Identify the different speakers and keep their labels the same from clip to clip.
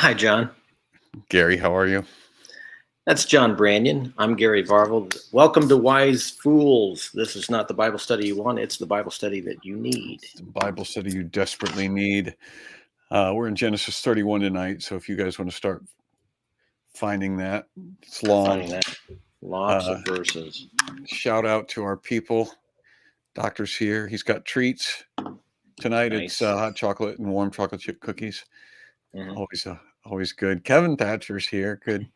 Speaker 1: Hi, John.
Speaker 2: Gary, how are you?
Speaker 1: That's John Branyan. I'm Gary Varvel. Welcome to Wise Fools. This is not the Bible study you want, it's the Bible study that you need.
Speaker 2: It's the Bible study you desperately need. We're in Genesis 31 tonight, so if you guys want to start finding that, it's long.
Speaker 1: Finding that. Lots of verses.
Speaker 2: Shout out to our people. Doctor's here. He's got treats. Tonight
Speaker 1: Nice.
Speaker 2: It's hot chocolate and warm chocolate chip cookies.
Speaker 1: Mm-hmm.
Speaker 2: Always good. Kevin Thatcher's here. Good.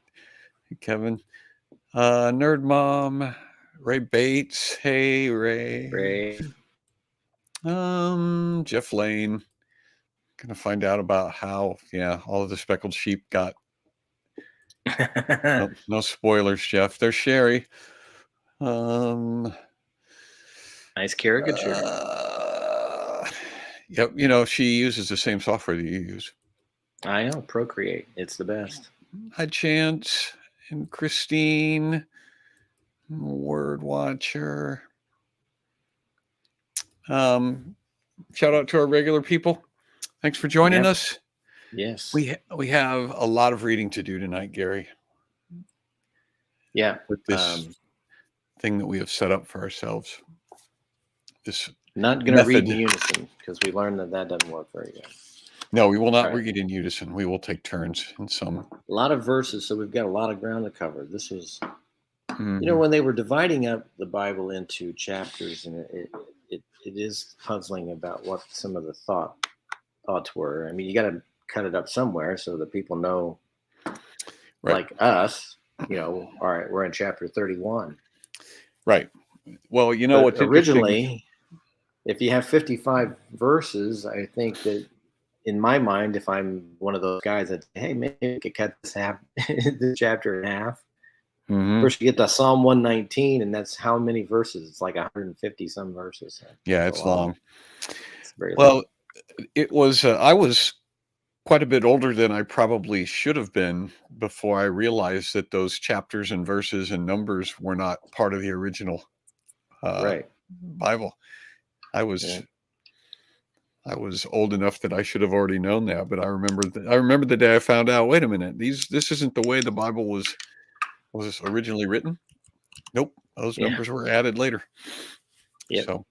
Speaker 2: Kevin. Nerd Mom. Ray Bates. Hey, Ray. Jeff Lane. Gonna find out about how, all of the speckled sheep got. No spoilers, Jeff. There's Sherry.
Speaker 1: Nice caricature.
Speaker 2: Yep. She uses the same software that you use.
Speaker 1: I know. Procreate. It's the best.
Speaker 2: Hi, Chance and Christine. Word Watcher. Shout out to our regular people. Thanks for joining us.
Speaker 1: Yes.
Speaker 2: We have a lot of reading to do tonight, Gary.
Speaker 1: Yeah.
Speaker 2: With this thing that we have set up for ourselves. This
Speaker 1: not going to read in unison because we learned that doesn't work very good.
Speaker 2: No, we will not read in unison. We will take turns in some.
Speaker 1: A lot of verses, so we've got a lot of ground to cover. This was, when they were dividing up the Bible into chapters, and it is puzzling about what some of the thoughts were. I mean, you got to cut it up somewhere so that people know, like us, all right, we're in chapter 31.
Speaker 2: Right. Well, what
Speaker 1: originally, if you have 55 verses, I think that in my mind, if I'm one of those guys that, hey, maybe we could cut this chapter in half. First, you get to Psalm 119, and that's how many verses? It's like 150 some verses.
Speaker 2: Yeah, it's long.
Speaker 1: It's very
Speaker 2: long. It was. I was quite a bit older than I probably should have been before I realized that those chapters and verses and numbers were not part of the original Bible. I was old enough that I should have already known that, but I remember the day I found out. Wait a minute, this isn't the way the Bible was originally written. Nope, those numbers were added later.
Speaker 1: Yeah.
Speaker 2: So,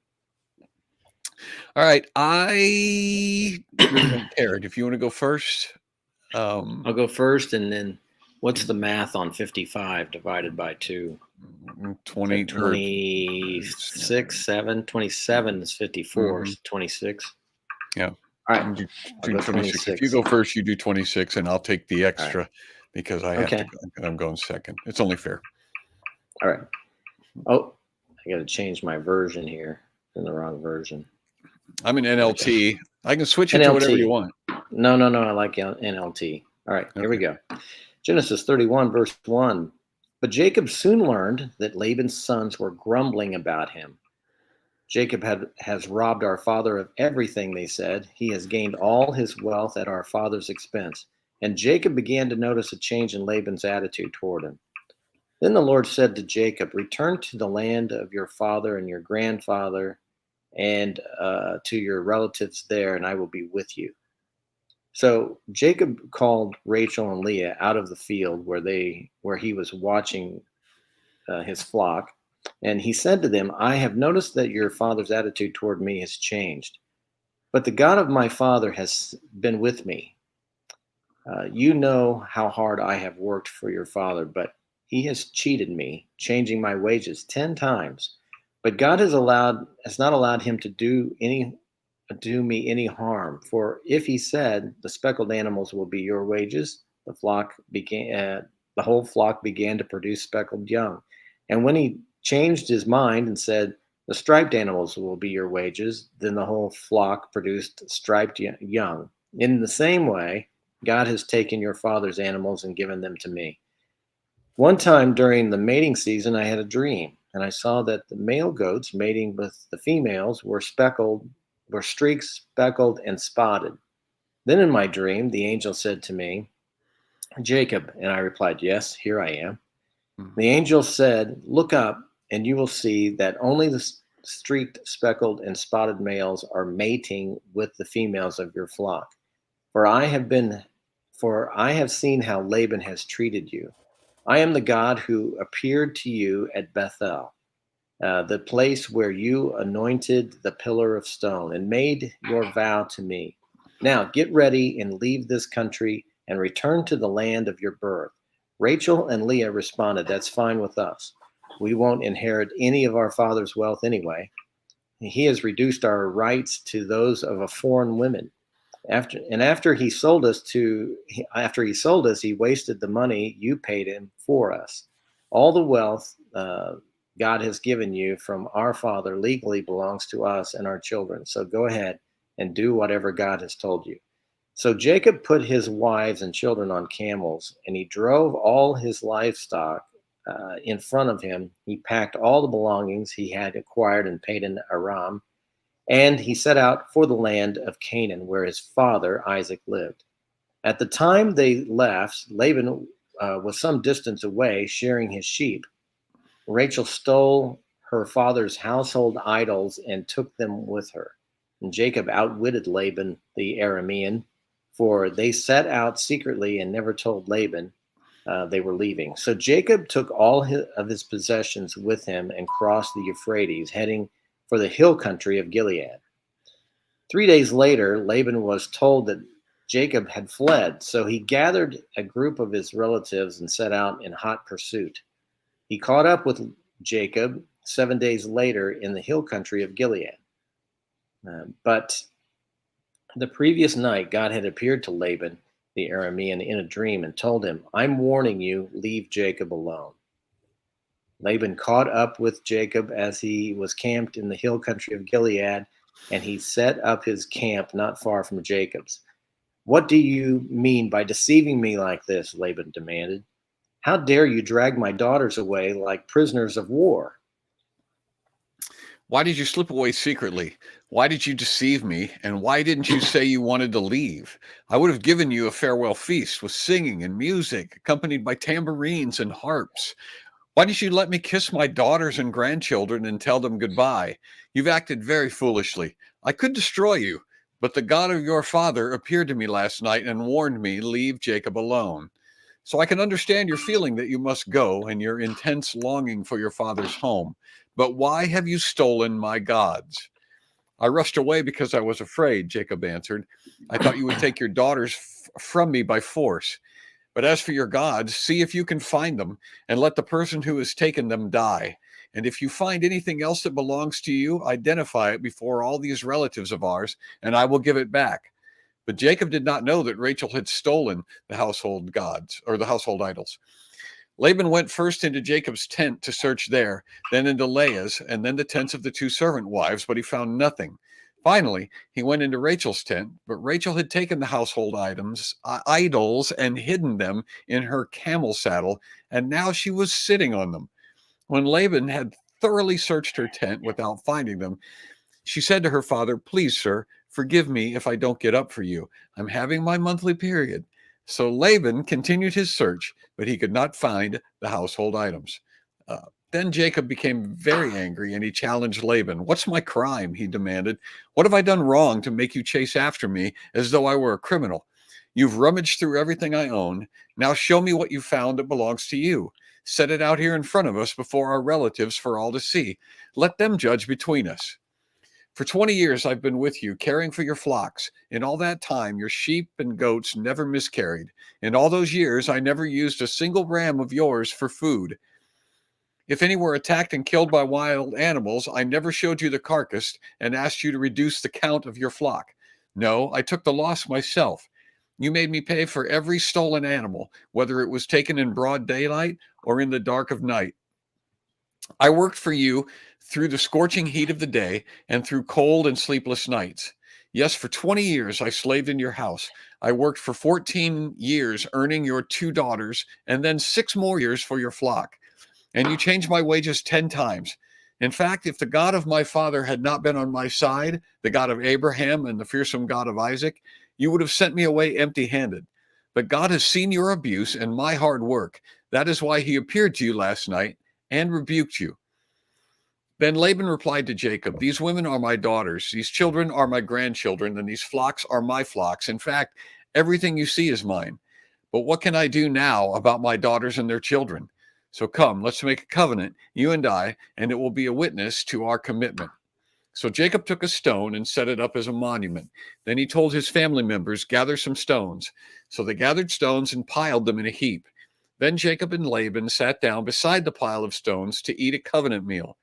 Speaker 2: all right, I really don't care. If you want to go first,
Speaker 1: I'll go first, and then what's the math on 55 divided by 2?
Speaker 2: 20,
Speaker 1: 26, 7, 27 is 54, so 26.
Speaker 2: Yeah.
Speaker 1: All right.
Speaker 2: Do 26. If you go first, you do 26, and I'll take the extra because I have to. I'm going second. It's only fair.
Speaker 1: All right. Oh, I got to change my version here. In the wrong version.
Speaker 2: I'm in NLT. I can switch it to whatever you want.
Speaker 1: No. I like NLT. All right. Here we go. Genesis 31, verse 1. But Jacob soon learned that Laban's sons were grumbling about him. Jacob has robbed our father of everything, they said. He has gained all his wealth at our father's expense. And Jacob began to notice a change in Laban's attitude toward him. Then the Lord said to Jacob, return to the land of your father and your grandfather and to your relatives there, and I will be with you. So Jacob called Rachel and Leah out of the field where he was watching his flock. And he said to them, I have noticed that your father's attitude toward me has changed, but the God of my father has been with me. You know how hard I have worked for your father, but he has cheated me, changing my wages 10 times. But God has not allowed him to do me any harm. For if he said, the speckled animals will be your wages, the whole flock began to produce speckled young. And when he changed his mind and said, the striped animals will be your wages, then the whole flock produced striped young. In the same way, God has taken your father's animals and given them to me. One time during the mating season, I had a dream, and I saw that the male goats mating with the females were streaked, speckled, and spotted. Then in my dream, the angel said to me, Jacob, and I replied, yes, here I am. The angel said, look up, and you will see that only the streaked, speckled, and spotted males are mating with the females of your flock. For I have been for I have seen how Laban has treated you. I am the God who appeared to you at Bethel, the place where you anointed the pillar of stone and made your vow to me. Now get ready and leave this country and return to the land of your birth. Rachel and Leah responded, That's fine with us. We won't inherit any of our father's wealth anyway. He has reduced our rights to those of a foreign woman. After he sold us, he wasted the money you paid him for us. All the wealth God has given you from our father legally belongs to us and our children. So go ahead and do whatever God has told you. So Jacob put his wives and children on camels, and he drove all his livestock in front of him. He packed all the belongings he had acquired and paid in Aram, and he set out for the land of Canaan, where his father Isaac lived. At the time they left, Laban was some distance away, shearing his sheep. Rachel stole her father's household idols and took them with her. And Jacob outwitted Laban the Aramean, for they set out secretly and never told Laban they were leaving. So Jacob took all of his possessions with him and crossed the Euphrates, heading for the hill country of Gilead. 3 days later, Laban was told that Jacob had fled, so he gathered a group of his relatives and set out in hot pursuit. He caught up with Jacob 7 days later in the hill country of Gilead. But the previous night, God had appeared to Laban the Aramean in a dream and told him, I'm warning you, leave Jacob alone. Laban caught up with Jacob as he was camped in the hill country of Gilead, and he set up his camp not far from Jacob's. What do you mean by deceiving me like this? Laban demanded. How dare you drag my daughters away like prisoners of war?
Speaker 2: Why did you slip away secretly? Why did you deceive me? And why didn't you say you wanted to leave? I would have given you a farewell feast with singing and music, accompanied by tambourines and harps. Why did you let me kiss my daughters and grandchildren and tell them goodbye? You've acted very foolishly. I could destroy you, but the God of your father appeared to me last night and warned me, leave Jacob alone. So I can understand your feeling that you must go and your intense longing for your father's home. But why have you stolen my gods? I rushed away because I was afraid, Jacob answered. I thought you would take your daughters from me by force. But as for your gods, see if you can find them, and let the person who has taken them die. And if you find anything else that belongs to you, identify it before all these relatives of ours, and I will give it back. But Jacob did not know that Rachel had stolen the household gods, or the household idols. Laban went first into Jacob's tent to search there, then into Leah's, and then the tents of the two servant wives, but he found nothing. Finally, he went into Rachel's tent, but Rachel had taken the household idols, and hidden them in her camel saddle, and now she was sitting on them. When Laban had thoroughly searched her tent without finding them, she said to her father, Please, sir, forgive me if I don't get up for you. I'm having my monthly period. So Laban continued his search, but he could not find the household items. Then Jacob became very angry, and he challenged Laban. What's my crime? He demanded. What have I done wrong to make you chase after me as though I were a criminal? You've rummaged through everything I own. Now show me what you found that belongs to you. Set it out here in front of us before our relatives for all to see. Let them judge between us. For 20 years I've been with you, caring for your flocks. In all that time, your sheep and goats never miscarried. In all those years, I never used a single ram of yours for food. If any were attacked and killed by wild animals, I never showed you the carcass and asked you to reduce the count of your flock. No, I took the loss myself. You made me pay for every stolen animal, whether it was taken in broad daylight or in the dark of night. I worked for you through the scorching heat of the day and through cold and sleepless nights. Yes, for 20 years I slaved in your house. I worked for 14 years earning your 2 daughters and then 6 more years for your flock. And you changed my wages 10 times. In fact, if the God of my father had not been on my side, the God of Abraham and the fearsome God of Isaac, you would have sent me away empty-handed. But God has seen your abuse and my hard work. That is why he appeared to you last night and rebuked you. Then Laban replied to Jacob, These women are my daughters, these children are my grandchildren, and these flocks are my flocks. In fact, everything you see is mine. But what can I do now about my daughters and their children? So come, let's make a covenant, you and I, and it will be a witness to our commitment." So Jacob took a stone and set it up as a monument. Then he told his family members, "Gather some stones." So they gathered stones and piled them in a heap. Then Jacob and Laban sat down beside the pile of stones to eat a covenant meal.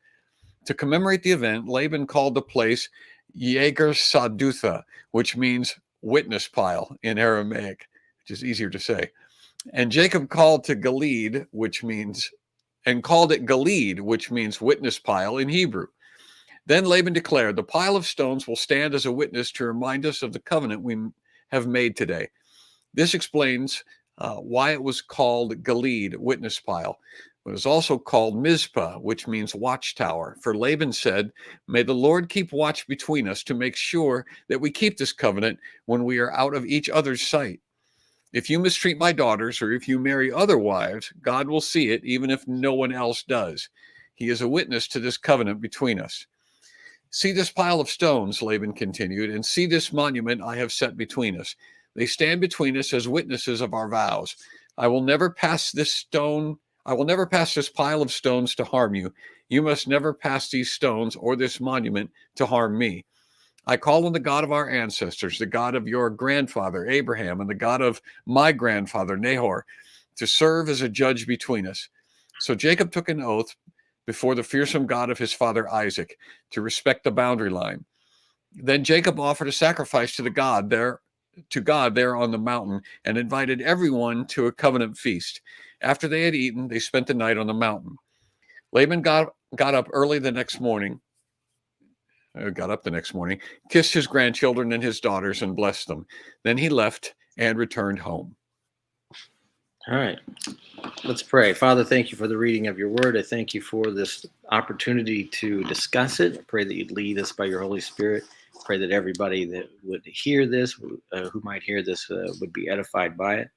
Speaker 2: To commemorate the event, Laban called the place Yeger Sadutha, which means witness pile in Aramaic, which is easier to say. And Jacob called to Gilead, called it Gilead, which means witness pile in Hebrew. Then Laban declared, "The pile of stones will stand as a witness to remind us of the covenant we have made today." This explains why it was called Gilead, witness pile. It was also called Mizpah, which means watchtower. For Laban said, "May the Lord keep watch between us to make sure that we keep this covenant when we are out of each other's sight. If you mistreat my daughters, or if you marry other wives, God will see it, even if no one else does. He is a witness to this covenant between us." "See this pile of stones," Laban continued, "and see this monument I have set between us. They stand between us as witnesses of our vows. I will never pass this pile of stones to harm you. You must never pass these stones or this monument to harm me. I call on the God of our ancestors, the God of your grandfather Abraham, and the God of my grandfather Nahor, to serve as a judge between us." So Jacob took an oath before the fearsome God of his father Isaac to respect the boundary line. Then Jacob offered a sacrifice to God there on the mountain, and invited everyone to a covenant feast. After they had eaten, they spent the night on the mountain. Laban got up the next morning, kissed his grandchildren and his daughters, and blessed them. Then he left and returned home.
Speaker 1: All right. Let's pray. Father, thank you for the reading of your word. I thank you for this opportunity to discuss it. I pray that you'd lead us by your Holy Spirit. I pray that everybody that would hear this, who might hear this, would be edified by it,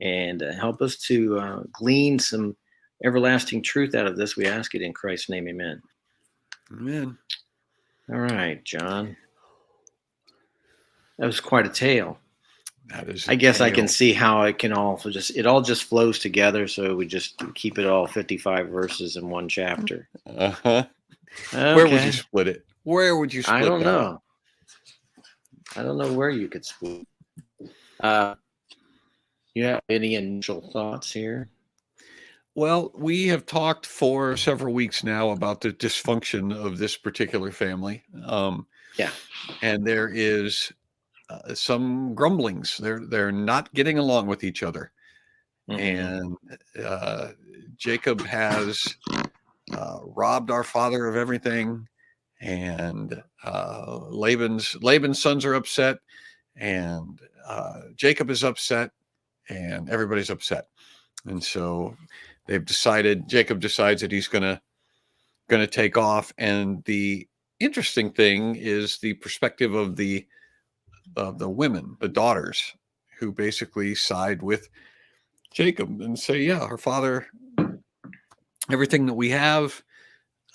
Speaker 1: and help us to glean some everlasting truth out of this. We ask it in Christ's name. Amen.
Speaker 2: Amen.
Speaker 1: All right, John. That was quite a tale.
Speaker 2: That is.
Speaker 1: I guess I can see how it can all just flows together. So we just keep it all 55 verses in one chapter.
Speaker 2: Uh-huh.
Speaker 1: Okay.
Speaker 2: Where would you split it? Where would you split it?
Speaker 1: I don't know. I don't know where you could split. You have any initial thoughts here?
Speaker 2: Well, we have talked for several weeks now about the dysfunction of this particular family.
Speaker 1: Yeah.
Speaker 2: And there is some grumblings. They're not getting along with each other. Mm-hmm. And Jacob has robbed our father of everything, and Laban's sons are upset, and Jacob is upset, and everybody's upset. And so Jacob decides that he's gonna take off. And the interesting thing is the perspective of the women, the daughters, who basically side with Jacob and say, "Yeah, our father, everything that we have,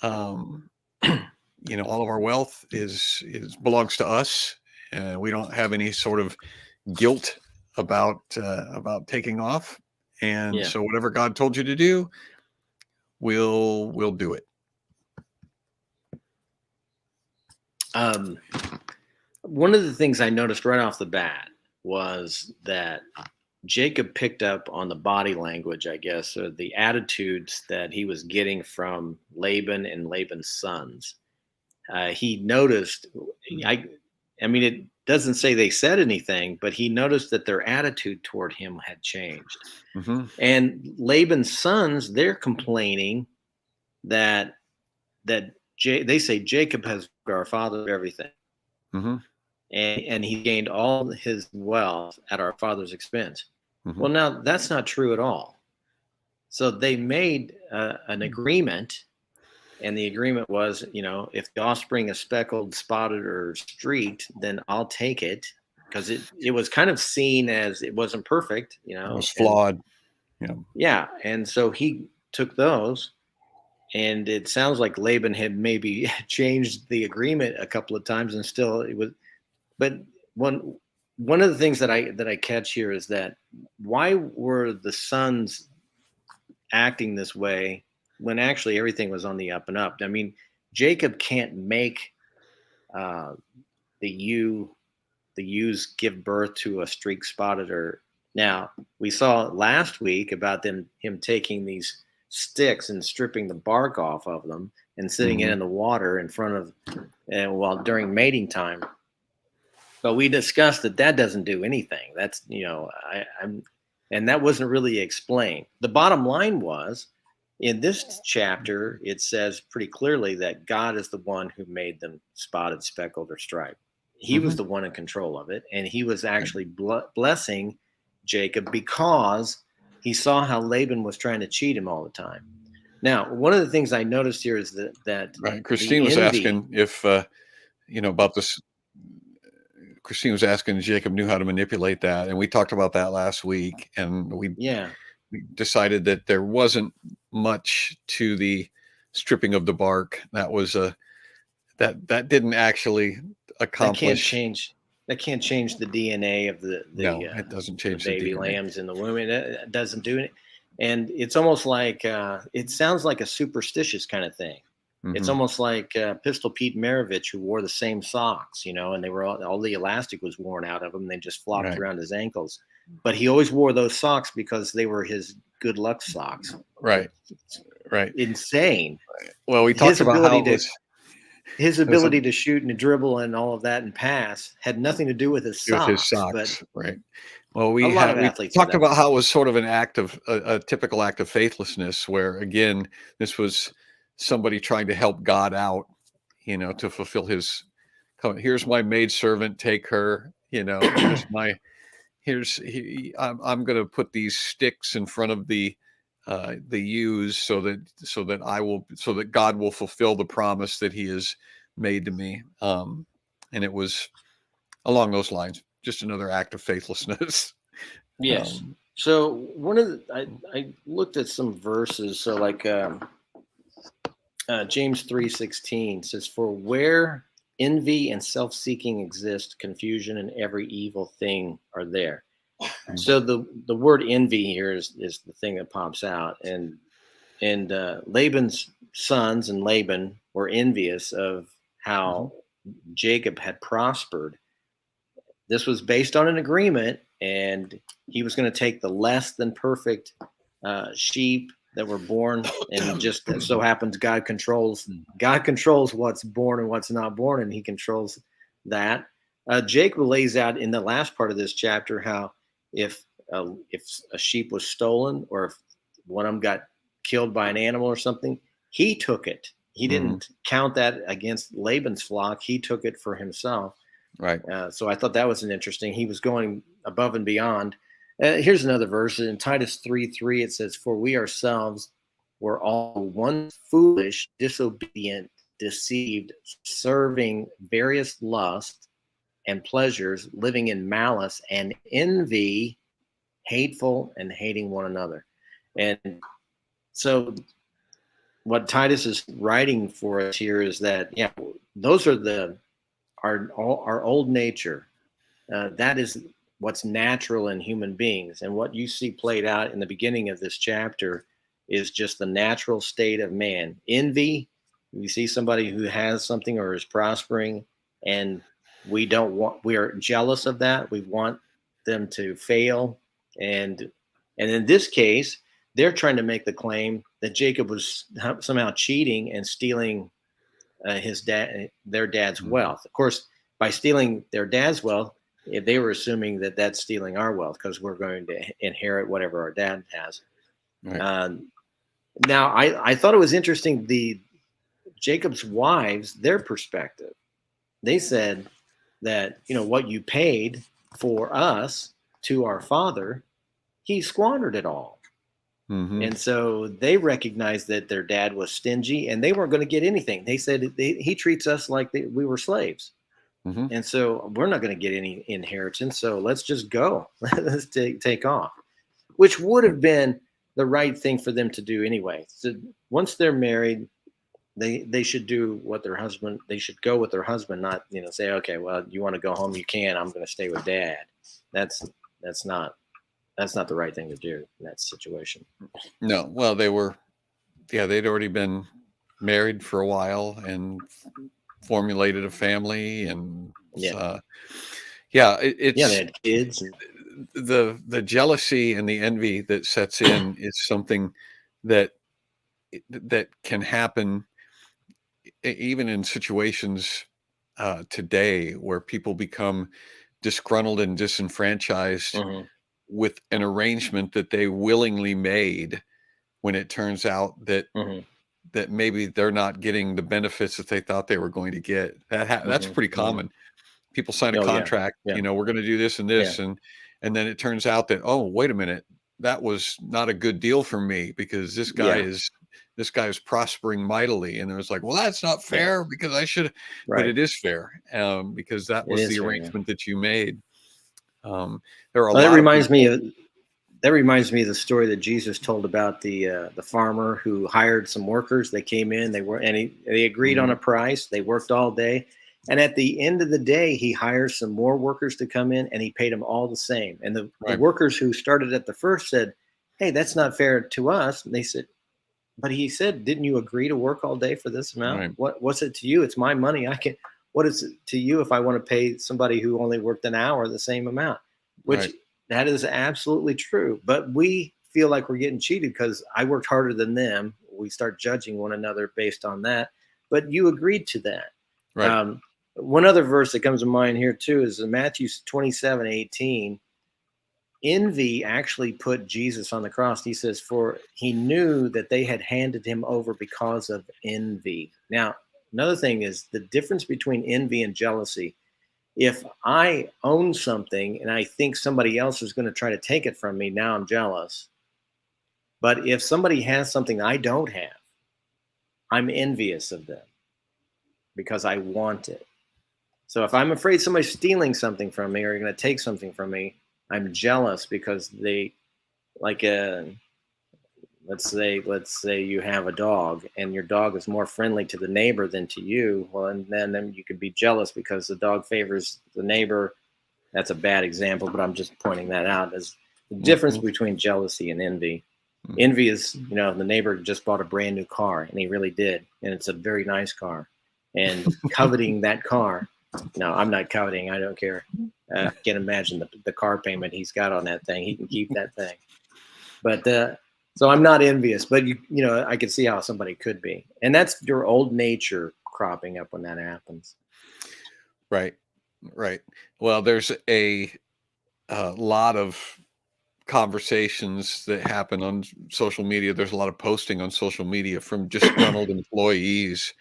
Speaker 2: all of our wealth is belongs to us. We don't have any sort of guilt about taking off. And so whatever God told you to do, we'll do it."
Speaker 1: One of the things I noticed right off the bat was that Jacob picked up on the body language, I guess, or the attitudes that he was getting from Laban and Laban's sons. He noticed, I mean, it doesn't say they said anything, but he noticed that their attitude toward him had changed.
Speaker 2: Mm-hmm.
Speaker 1: And Laban's sons, they're complaining that they say Jacob has our father everything.
Speaker 2: Mm-hmm.
Speaker 1: And he gained all his wealth at our father's expense.
Speaker 2: Mm-hmm.
Speaker 1: Well, now that's not true at all. So they made an agreement, and the agreement was, if the offspring is speckled, spotted, or streaked, then I'll take it, because it was kind of seen as it wasn't perfect,
Speaker 2: It was flawed.
Speaker 1: Yeah, and so he took those. And it sounds like Laban had maybe changed the agreement a couple of times, and still it was. But one of the things that I catch here is that why were the sons acting this way when actually everything was on the up and up? I mean, Jacob can't make uh, the ewe the ewes give birth to a streak spotted or now we saw last week about him taking these sticks and stripping the bark off of them and sitting it
Speaker 2: Mhm.
Speaker 1: in the water in front of and while during mating time. But we discussed that that doesn't do anything. That's I'm and that wasn't really explained. The bottom line was in this chapter it says pretty clearly that God is the one who made them spotted, speckled, or striped. He was
Speaker 2: Mhm.
Speaker 1: the one in control of it, and he was actually blessing Jacob because he saw how Laban was trying to cheat him all the time. Now, one of the things I noticed here is that
Speaker 2: Right.
Speaker 1: the
Speaker 2: Christine was
Speaker 1: envy.
Speaker 2: asking if, about this. Christine was asking if Jacob knew how to manipulate that, and we talked about that last week, and
Speaker 1: Yeah,
Speaker 2: we decided that there wasn't much to the stripping of the bark. That was a that didn't actually
Speaker 1: that can't
Speaker 2: accomplish.
Speaker 1: change. That can't change the DNA of
Speaker 2: No, it doesn't
Speaker 1: the
Speaker 2: change the
Speaker 1: baby
Speaker 2: DNA.
Speaker 1: lambs in the womb. It doesn't do it, and it's almost like it sounds like a superstitious kind of thing. It's
Speaker 2: Hmm.
Speaker 1: almost like Pistol Pete Maravich, who wore the same socks, and they were all the elastic was worn out of them. They just flopped
Speaker 2: Right.
Speaker 1: around his ankles, but he always wore those socks because they were his good luck socks.
Speaker 2: Right.
Speaker 1: It's
Speaker 2: Right.
Speaker 1: insane.
Speaker 2: Well, we talked
Speaker 1: His
Speaker 2: about how
Speaker 1: ability
Speaker 2: it
Speaker 1: to
Speaker 2: was.
Speaker 1: his
Speaker 2: It was a
Speaker 1: ability to shoot and dribble and all of that and pass had nothing to do with his
Speaker 2: with his
Speaker 1: socks, but
Speaker 2: socks, right? Well,
Speaker 1: a lot of
Speaker 2: we
Speaker 1: athletes are
Speaker 2: talked
Speaker 1: that
Speaker 2: about
Speaker 1: way.
Speaker 2: how it was sort of an act of a typical act of faithlessness, where again, this was somebody trying to help God out, to fulfill his. Here's my maidservant, take her. I'm going to put these sticks in front of the ewes so that God will fulfill the promise that He has made to me. And it was along those lines, just another act of faithlessness.
Speaker 1: Yes.
Speaker 2: um,
Speaker 1: So one of the I looked at some verses. So like James 3:16 says, "For where envy and self-seeking exist, confusion and every evil thing are there." So the word envy here is the thing that pops out, and Laban's sons and Laban were envious of
Speaker 2: mhm,
Speaker 1: how Jacob had prospered. This was based on an agreement, and he was going to take the less than perfect sheep that were born, and just so happens God controls what's born and what's not born, and He controls that. Jacob lays out in the last part of this chapter how if a sheep was stolen or if one of them got killed by an animal or something, he took it. He
Speaker 2: mhm,
Speaker 1: didn't count that against Laban's flock. He took it for himself.
Speaker 2: right.
Speaker 1: So I thought that was an interesting. He was going above and beyond. Here's another verse in Titus 3:3. It says, "For we ourselves were all once foolish, disobedient, deceived, serving various lusts and pleasures, living in malice and envy, hateful and hating one another." And so what Titus is writing for us here is that those are our old nature. That is what's natural in human beings. And what you see played out in the beginning of this chapter is just the natural state of man. Envy, we see somebody who has something or is prospering, and we are jealous of that. We want them to fail. And in this case, they're trying to make the claim that Jacob was somehow cheating and stealing their dad's
Speaker 2: Mhm,
Speaker 1: wealth. Of course, by stealing their dad's wealth, they were assuming that that's stealing our wealth because we're going to inherit whatever our dad has.
Speaker 2: right.
Speaker 1: Um, Now, I thought it was interesting the Jacob's wives, their perspective. They said that what you paid for us to our father, he squandered it all.
Speaker 2: Hmm.
Speaker 1: And so they recognized that their dad was stingy and they weren't going to get anything. They said he treats us like we were slaves.
Speaker 2: Hmm.
Speaker 1: And so we're not going to get any inheritance. So let's just go. Let's take off, which would have been the right thing for them to do anyway. So once they're married, they should do what their husband. They should go with their husband, not say, okay, well, you want to go home, you can. I'm going to stay with dad. That's that's not that's not the right thing to do in that situation.
Speaker 2: No, well, they'd already been married for a while and formulated a family, and
Speaker 1: Yeah,
Speaker 2: yeah,
Speaker 1: yeah, they
Speaker 2: it's
Speaker 1: had kids.
Speaker 2: the jealousy and the envy that sets in is something that that can happen even in situations today where people become disgruntled and disenfranchised
Speaker 1: Hmm.
Speaker 2: with an arrangement that they willingly made, when it turns out that
Speaker 1: Hmm.
Speaker 2: maybe they're not getting the benefits that they thought they were going to get. That's
Speaker 1: Hmm.
Speaker 2: pretty
Speaker 1: Hmm.
Speaker 2: common. People sign a
Speaker 1: Oh yeah,
Speaker 2: contract,
Speaker 1: yeah,
Speaker 2: we're going to do this and
Speaker 1: yeah,
Speaker 2: this, and then it turns out that, oh, wait a minute, that was not a good deal for me because
Speaker 1: yeah,
Speaker 2: this guy is prospering mightily, and it was like, well, that's not
Speaker 1: yeah.
Speaker 2: fair because I should. But
Speaker 1: Right.
Speaker 2: it is fair, because that
Speaker 1: It
Speaker 2: was
Speaker 1: is
Speaker 2: the
Speaker 1: fair. Yeah.
Speaker 2: arrangement that you made. There are a
Speaker 1: Well, that
Speaker 2: lot of
Speaker 1: reminds me
Speaker 2: people.
Speaker 1: of the story that Jesus told about the farmer who hired some workers. They came in, they agreed on
Speaker 2: Mhm,
Speaker 1: a price. They worked all day, and at the end of the day, he hires some more workers to come in, and he paid them all the same. And the
Speaker 2: right,
Speaker 1: workers who started at the first said, "Hey, that's not fair to us." And they said, "But he said, didn't you agree to work all day for this amount?
Speaker 2: right,
Speaker 1: What's it to you? It's my money. I can. What is it to you if I want to pay somebody who only worked an hour the same amount?" Which
Speaker 2: right,
Speaker 1: that is absolutely true. But we feel like we're getting cheated because I worked harder than them. We start judging one another based on that. But you agreed to that.
Speaker 2: right,
Speaker 1: Um, One other verse that comes to mind here too is in Matthew 27:18. Envy actually put Jesus on the cross. He says, for he knew that they had handed him over because of envy. Now, another thing is the difference between envy and jealousy. If I own something and I think somebody else is going to try to take it from me, now I'm jealous. But if somebody has something I don't have, I'm envious of them because I want it. So if I'm afraid somebody's stealing something from me or going to take something from me, I'm jealous because they like let's say you have a dog and your dog is more friendly to the neighbor than to you. Well, and then you could be jealous because the dog favors the neighbor. That's a bad example, but I'm just pointing that out as the difference
Speaker 2: mhm,
Speaker 1: between jealousy and envy.
Speaker 2: mhm,
Speaker 1: Envy is, the neighbor just bought a brand new car, and he really did, and it's a very nice car. And coveting that car, no, I'm not coveting. I don't care. Can't imagine the car payment he's got on that thing. He can keep that thing. But so I'm not envious, but I could see how somebody could be, and that's your old nature cropping up when that happens.
Speaker 2: right, right. Well, there's a lot of conversations that happen on social media. There's a lot of posting on social media from disgruntled employees,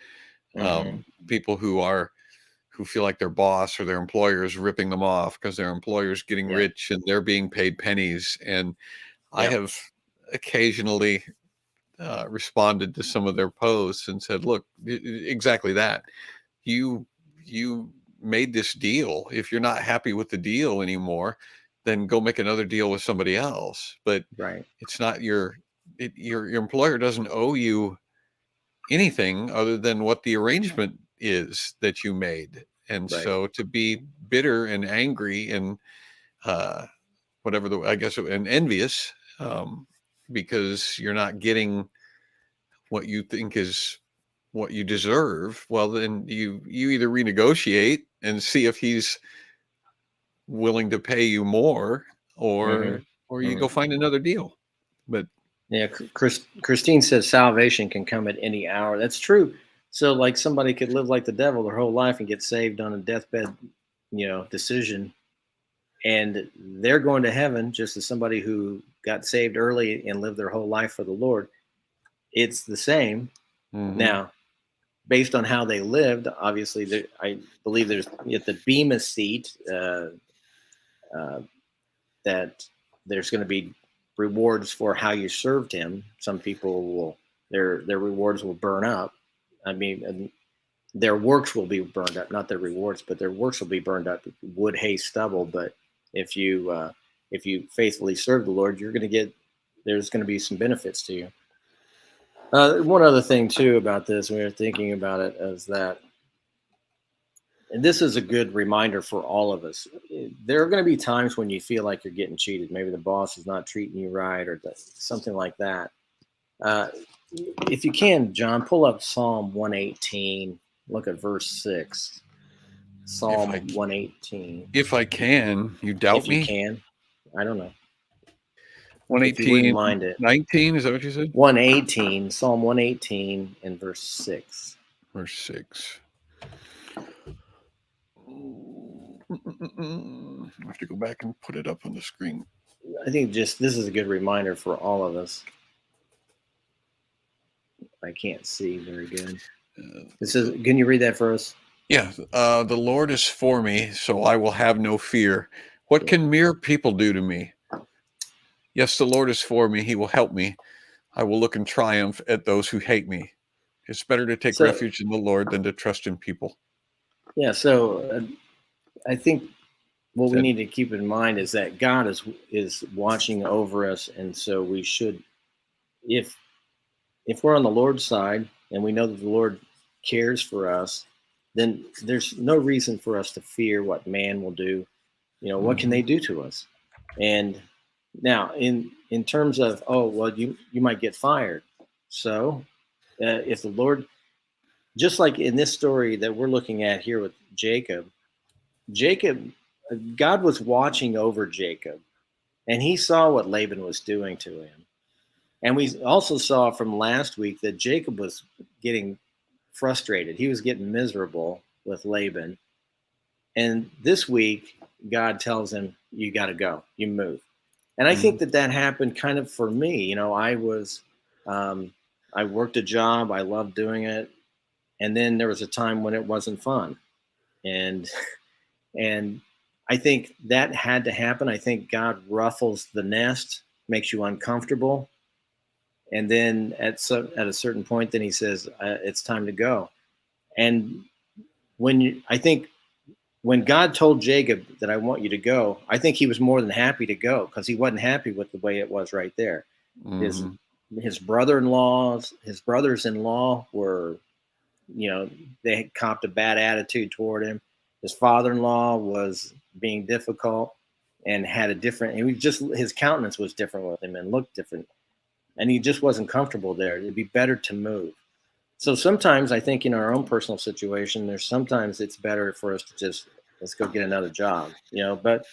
Speaker 1: Hmm.
Speaker 2: people who feel like their boss or their employer is ripping them off because their employer is getting
Speaker 1: Yeah,
Speaker 2: rich and they're being paid pennies. And I
Speaker 1: yeah,
Speaker 2: have occasionally responded to some of their posts and said, "Look, exactly that. You you made this deal. If you're not happy with the deal anymore, then go make another deal with somebody else. But
Speaker 1: right,
Speaker 2: it's not your employer doesn't owe you anything other than what the arrangement is that you made. And
Speaker 1: right,
Speaker 2: so to be bitter and angry and uh, whatever the I guess and envious, because you're not getting what you think is what you deserve, well, then you either renegotiate and see if he's willing to pay you more,
Speaker 1: hmm
Speaker 2: or you
Speaker 1: hmm
Speaker 2: go find another deal. But
Speaker 1: yeah. Christine says salvation can come at any hour. That's true. So, like, somebody could live like the devil their whole life and get saved on a deathbed, decision, and they're going to heaven just as somebody who got saved early and lived their whole life for the Lord. It's the same.
Speaker 2: mhm,
Speaker 1: Now, based on how they lived, obviously, I believe there's at the Bema seat uh, that there's going to be rewards for how you served Him. Some people will their rewards will burn up. I mean, and their works will be burned up, not their rewards, but their works will be burned up, wood, hay, stubble. But if you faithfully serve the Lord, you're going to get there's going to be some benefits to you. One other thing too about this, we were thinking about it, is that, and this is a good reminder for all of us. There are going to be times when you feel like you're getting cheated. Maybe the boss is not treating you right, or something like that. Uh, if you can, John, pull up Psalm 118. Look at verse 6.
Speaker 2: If
Speaker 1: Psalm
Speaker 2: I
Speaker 1: 118.
Speaker 2: if I can, you doubt
Speaker 1: If you
Speaker 2: me?
Speaker 1: can. I don't know. If you wouldn't
Speaker 2: 118,
Speaker 1: mind it.
Speaker 2: 19, is that what you said?
Speaker 1: 118, Psalm 118 and verse 6.
Speaker 2: Verse 6. I have to go back and put it up on the screen.
Speaker 1: I think just this is a good reminder for all of us. I can't see very good. It says, can you read that for us?
Speaker 2: Yeah. The Lord is for me, so I will have no fear. What can mere people do to me? Yes, the Lord is for me. He will help me. I will look in triumph at those who hate me. It's better to take
Speaker 1: So,
Speaker 2: refuge in the Lord than to trust in people.
Speaker 1: yeah, so I think what we
Speaker 2: Said,
Speaker 1: need to keep in mind is that God is watching over us, and so we should, if we're on the Lord's side and we know that the Lord cares for us, then there's no reason for us to fear what man will do. What can they do to us? And now, in terms of, oh well, you might get fired. So if the Lord, just like in this story that we're looking at here with Jacob, God was watching over Jacob, and he saw what Laban was doing to him. And we also saw from last week that Jacob was getting frustrated. He was getting miserable with Laban. And this week, God tells him, you got to go, you move. And I think that happened kind of for me. Um, I worked a job, I loved doing it. And then there was a time when it wasn't fun. And, and I think that had to happen. I think God ruffles the nest, makes you uncomfortable. And then at a certain point, then he says, it's time to go. And I think when God told Jacob that I want you to go, I think he was more than happy to go, because he wasn't happy with the way it was right there. His his brothers-in-law were, they had copped a bad attitude toward him. His father-in-law was being difficult and had a different, and his countenance was different with him and looked different. And he just wasn't comfortable there. It'd be better to move. So sometimes I think in our own personal situation, sometimes it's better for us to just, let's go get another job, but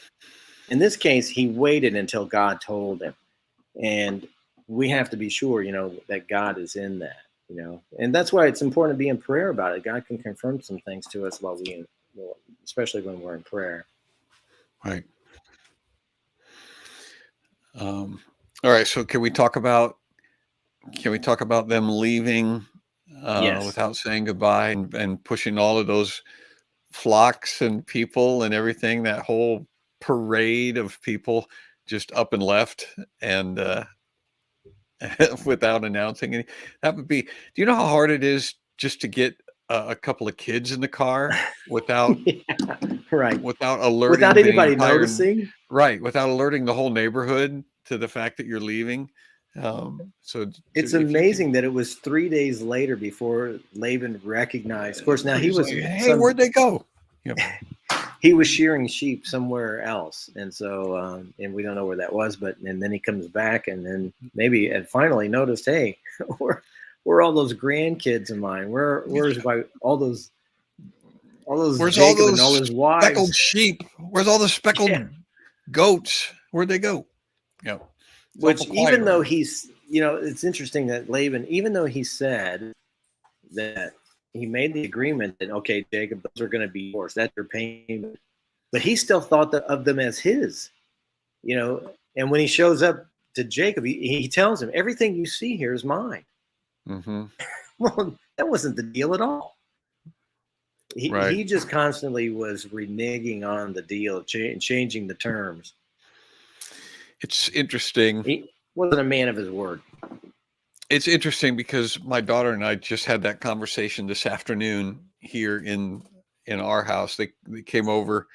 Speaker 1: in this case, he waited until God told him. And we have to be sure, that God is in that, and that's why it's important to be in prayer about it. God can confirm some things to us especially when we're in prayer.
Speaker 2: Right. All right. So can we talk about them leaving
Speaker 1: Yes.
Speaker 2: without saying goodbye and pushing all of those flocks and people and everything, that whole parade of people just up and left and without announcing any? That would be, do you know how hard it is just to get a couple of kids in the car without
Speaker 1: Right.
Speaker 2: without alerting
Speaker 1: Without
Speaker 2: the
Speaker 1: anybody
Speaker 2: entire
Speaker 1: noticing.
Speaker 2: right, without alerting the whole neighborhood to the fact that you're leaving? So
Speaker 1: It's
Speaker 2: if you could,
Speaker 1: amazing that it was 3 days later before Laban recognized. Of course, now
Speaker 2: he's like, hey, where'd they go? Yep.
Speaker 1: he was shearing sheep somewhere else, and so and we don't know where that was. And then he comes back, and then maybe and finally noticed, hey, where are all those grandkids of mine? Where's all those
Speaker 2: Where's all
Speaker 1: Jacob and all
Speaker 2: those
Speaker 1: his wives?
Speaker 2: speckled sheep? Where's all the speckled
Speaker 1: Yeah.
Speaker 2: goats? Where'd they go? Yeah. It's awful
Speaker 1: Which,
Speaker 2: quiet
Speaker 1: even though
Speaker 2: around.
Speaker 1: he's, it's interesting that Laban, even though he said that he made the agreement that, okay, Jacob, those are going to be yours, that's your payment, but he still thought of them as his, and when he shows up to Jacob, he tells him, everything you see here is mine. Well, that wasn't the deal at all.
Speaker 2: Right.
Speaker 1: He just constantly was reneging on the deal, changing the terms.
Speaker 2: It's interesting.
Speaker 1: He wasn't a man of his word.
Speaker 2: It's interesting because my daughter and I just had that conversation this afternoon here in our house. They came over,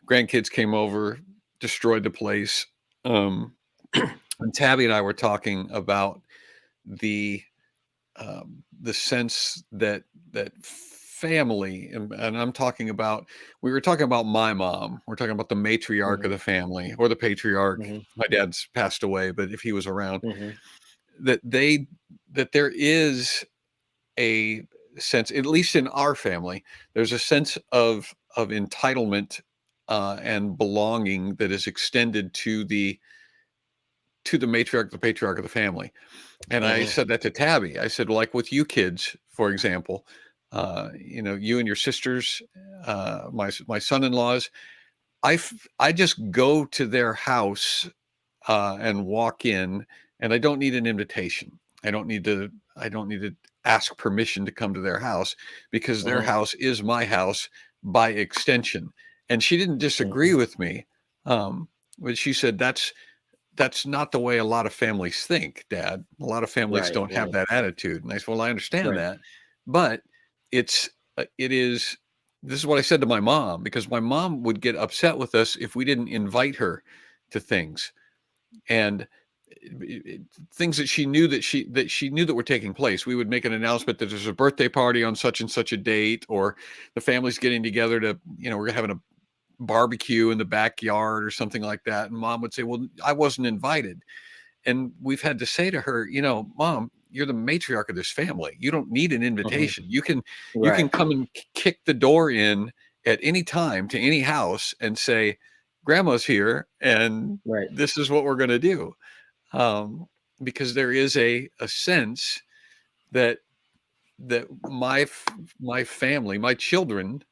Speaker 2: grandkids came over, destroyed the place. And Tabby and I were talking about the the sense that family, and I'm talking about, we were talking about my mom, we're talking about the matriarch of
Speaker 1: Hmm.
Speaker 2: the family, or the patriarch.
Speaker 1: Hmm.
Speaker 2: My dad's passed away, but if he was around,
Speaker 1: Hmm.
Speaker 2: that there is a sense, at least in our family, there's a sense of entitlement and belonging that is extended to the matriarch, the patriarch of the family. And I
Speaker 1: Hmm.
Speaker 2: said that to Tabby. I said, like with you kids, for example, you and your sisters, my son-in-laws, I just go to their house and walk in, and I don't need an invitation. I don't need to. I don't need to ask permission to come to their house, because their
Speaker 1: Hmm.
Speaker 2: house is my house by extension. And she didn't disagree
Speaker 1: Hmm.
Speaker 2: with me, but she said that's not the way a lot of families think, Dad. A lot of families
Speaker 1: Right.
Speaker 2: don't have
Speaker 1: Right.
Speaker 2: that attitude. And I said, well, I understand
Speaker 1: Right.
Speaker 2: that, but it's it is. This is what I said to my mom, because my mom would get upset with us if we didn't invite her to things, and things that she knew that were taking place. We would make an announcement that there's a birthday party on such and such a date, or the family's getting together to, we're having a barbecue in the backyard or something like that. And mom would say, well, I wasn't invited. And we've had to say to her, Mom, you're the matriarch of this family. You don't need an
Speaker 1: Hmm.
Speaker 2: invitation. You can
Speaker 1: Right.
Speaker 2: come and kick the door in at any time to any house and say, Grandma's here, and
Speaker 1: Right.
Speaker 2: this is what we're going to do. Um, because there is a sense that my family, my children,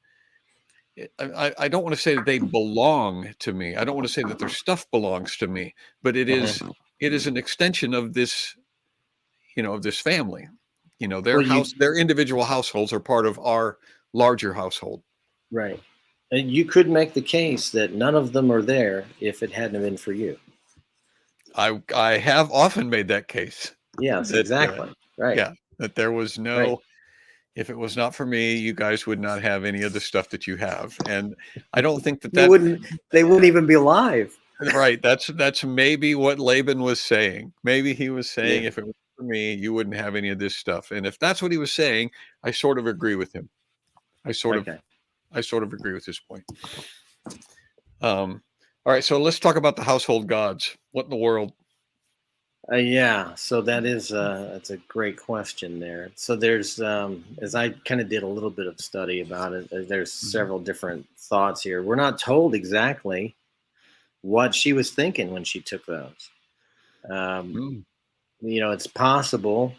Speaker 2: I don't want to say that they belong to me. I don't want to say that their stuff belongs to me, but
Speaker 1: Hmm.
Speaker 2: it is an extension of this, of this family. Their
Speaker 1: Well,
Speaker 2: house, their individual households are part of our larger household.
Speaker 1: right. And you could make the case that none of them are there if it hadn't been for you.
Speaker 2: I have often made that case
Speaker 1: Yes,
Speaker 2: that
Speaker 1: exactly. Right.
Speaker 2: yeah, that there was
Speaker 1: Right.
Speaker 2: no, if it was not for me, you guys would not have any of the stuff that you have. And I don't think that
Speaker 1: They
Speaker 2: that
Speaker 1: wouldn't. They wouldn't even be alive.
Speaker 2: right. That's maybe what Laban was saying. Maybe he was saying,
Speaker 1: Yeah.
Speaker 2: if it was for me, you wouldn't have any of this stuff. And if that's what he was saying, I sort of agree with him. I sort of
Speaker 1: Okay.
Speaker 2: I sort of agree with his point. All right, so let's talk about the household gods. What in the world?
Speaker 1: Yeah. So that's a great question there. So there's as I kind of did a little bit of study about it. There's
Speaker 2: Mhm.
Speaker 1: several different thoughts here. We're not told exactly what she was thinking when she took those. Um,
Speaker 2: Mm,
Speaker 1: it's possible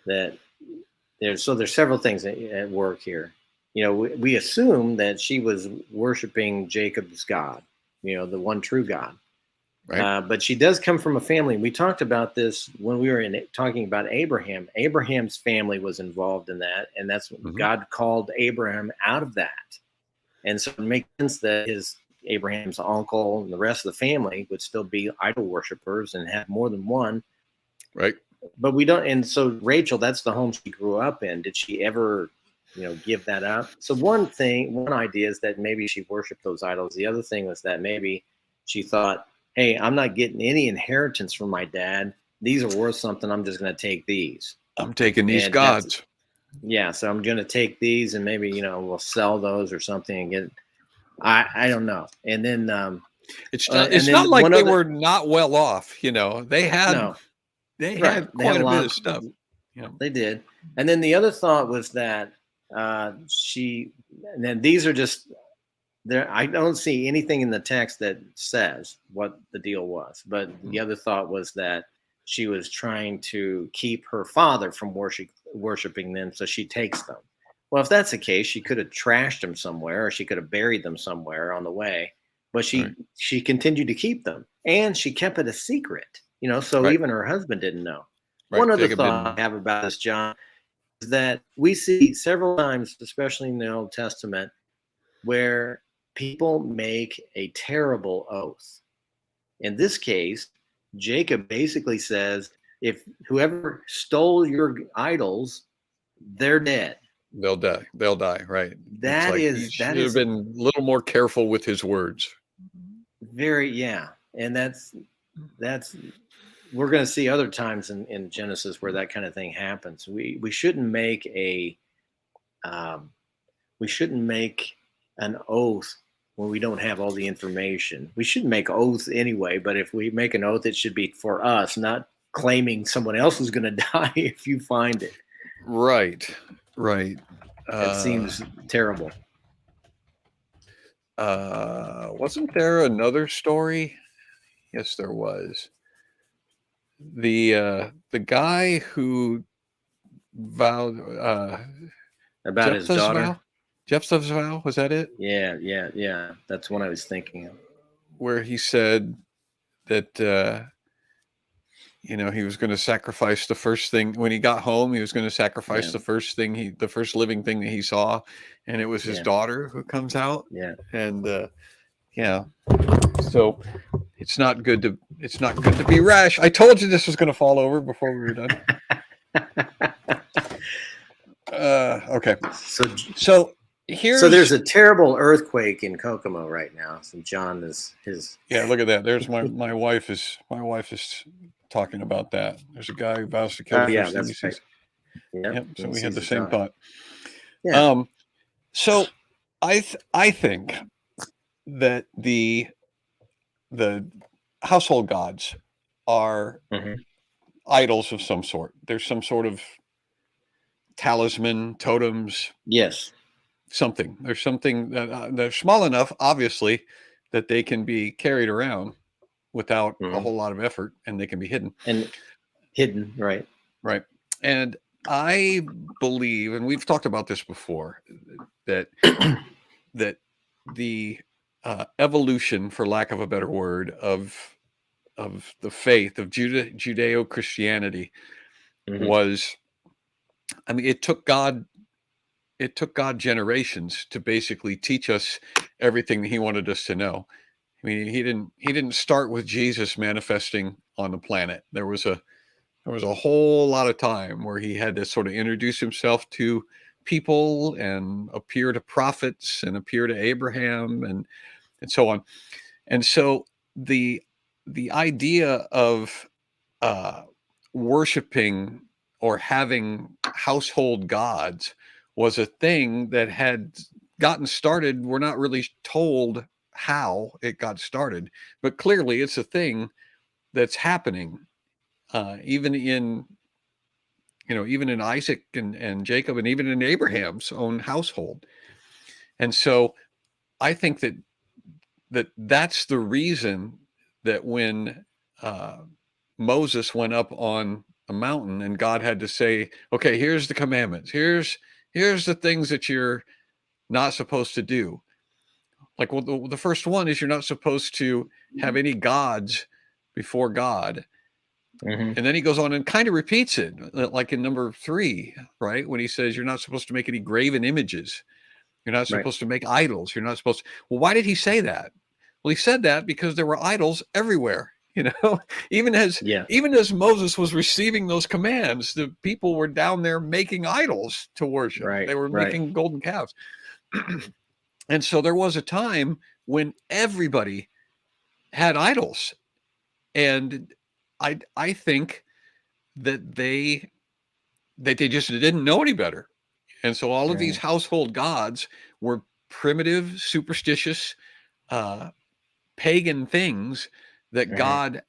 Speaker 1: that there's several things at work here. We assume that she was worshiping Jacob's God, the one true God.
Speaker 2: right.
Speaker 1: But she does come from a family. We talked about this when we were talking about Abraham. Abraham's family was involved in that, and that's what
Speaker 2: Hmm.
Speaker 1: God called Abraham out of that. And so it makes sense that Abraham's uncle and the rest of the family would still be idol worshippers and have more than one.
Speaker 2: Right.
Speaker 1: But we don't. And so Rachel, that's the home she grew up in. Did she ever, give that up? So one idea is that maybe she worshipped those idols. The other thing was that maybe she thought, hey, I'm not getting any inheritance from my dad. These are worth something. I'm just going to take these.
Speaker 2: I'm taking these
Speaker 1: And that's,
Speaker 2: gods.
Speaker 1: yeah. So I'm going to take these and maybe, we'll sell those or something and get, I don't know. And then,
Speaker 2: It's not like
Speaker 1: one
Speaker 2: they
Speaker 1: other,
Speaker 2: were not well off.
Speaker 1: no,
Speaker 2: They
Speaker 1: right.
Speaker 2: had
Speaker 1: They had
Speaker 2: quite
Speaker 1: a
Speaker 2: a bit
Speaker 1: lot.
Speaker 2: of stuff. You know.
Speaker 1: They did. And then the other thought was that and then these are just there. I don't see anything in the text that says what the deal was. But the other thought was that she was trying to keep her father from worshiping them. So she takes them. Well, if that's the case, she could have trashed them somewhere or she could have buried them somewhere on the way. But
Speaker 2: Right.
Speaker 1: she continued to keep them and she kept it a secret, so
Speaker 2: Right.
Speaker 1: even her husband didn't know. One
Speaker 2: Right.
Speaker 1: other
Speaker 2: Jacob
Speaker 1: thought I
Speaker 2: didn't.
Speaker 1: have about this, John, is that we see several times, especially in the Old Testament, where people make a terrible oath. In this case, Jacob basically says, if whoever stole your idols, they're dead.
Speaker 2: They'll die. They'll die. Right. It's
Speaker 1: That
Speaker 2: like he
Speaker 1: is that
Speaker 2: should have
Speaker 1: is
Speaker 2: been a little more careful with his words.
Speaker 1: very, yeah. And that's we're going to see other times in Genesis where that kind of thing happens. We shouldn't make um, we shouldn't make an oath when we don't have all the information. We shouldn't make oaths anyway, but if we make an oath, it should be for us, not claiming someone else is going to die if you find it.
Speaker 2: Right.
Speaker 1: That seems terrible.
Speaker 2: Wasn't there another story? Yes, there was. The guy who vowed
Speaker 1: About his
Speaker 2: Jephthah's
Speaker 1: daughter.
Speaker 2: vow. Jephthah's vow, was that it?
Speaker 1: Yeah. That's what I was thinking of.
Speaker 2: Where he said that he was going to sacrifice the first thing when he got home. He was going to sacrifice the first living thing that he saw, and it was his daughter who comes out.
Speaker 1: Yeah,
Speaker 2: and so it's not good to be rash. I told you this was going to fall over before we were done. Okay. So
Speaker 1: there's a terrible earthquake in Kokomo right now. So John is his.
Speaker 2: Yeah, look at that. There's my wife is talking about that. There's a guy who vows to kill the first thing he sees. Yep. So we had the same thought.
Speaker 1: Yeah.
Speaker 2: So I think that the household gods are idols of some sort. There's some sort of talisman, totems.
Speaker 1: Yes.
Speaker 2: Something. There's something that they're small enough, obviously, that they can be carried around without a whole lot of effort, and they can be hidden.
Speaker 1: Right.
Speaker 2: Right. And I believe, and we've talked about this before, that the evolution, for lack of a better word, of the faith of Judeo-Christianity was, I mean, it took God generations to basically teach us everything that he wanted us to know. I mean, he didn't start with Jesus manifesting on the planet. There was a whole lot of time where he had to sort of introduce himself to people and appear to prophets and appear to Abraham and so on. And so the idea of worshiping or having household gods was a thing that had gotten started. We're not really told how it got started, but clearly it's a thing that's happening, even in Isaac and Jacob, and even in Abraham's own household. And so I think that's the reason that when Moses went up on a mountain and God had to say, okay, here's the commandments. Here's the things that you're not supposed to do. Like, well, the first one is you're not supposed to have any gods before God. And then he goes on and kind of repeats it, like in number 3, right? When he says you're not supposed to make any graven images. You're not supposed to make idols. You're not supposed to. Well, why did he say that? Well, he said that because there were idols everywhere. Even as Moses was receiving those commands, the people were down there making idols to worship.
Speaker 1: Right,
Speaker 2: they were making golden calves. And so there was a time when everybody had idols. And I think that they just didn't know any better. And so all of these household gods were primitive, superstitious, pagan things that God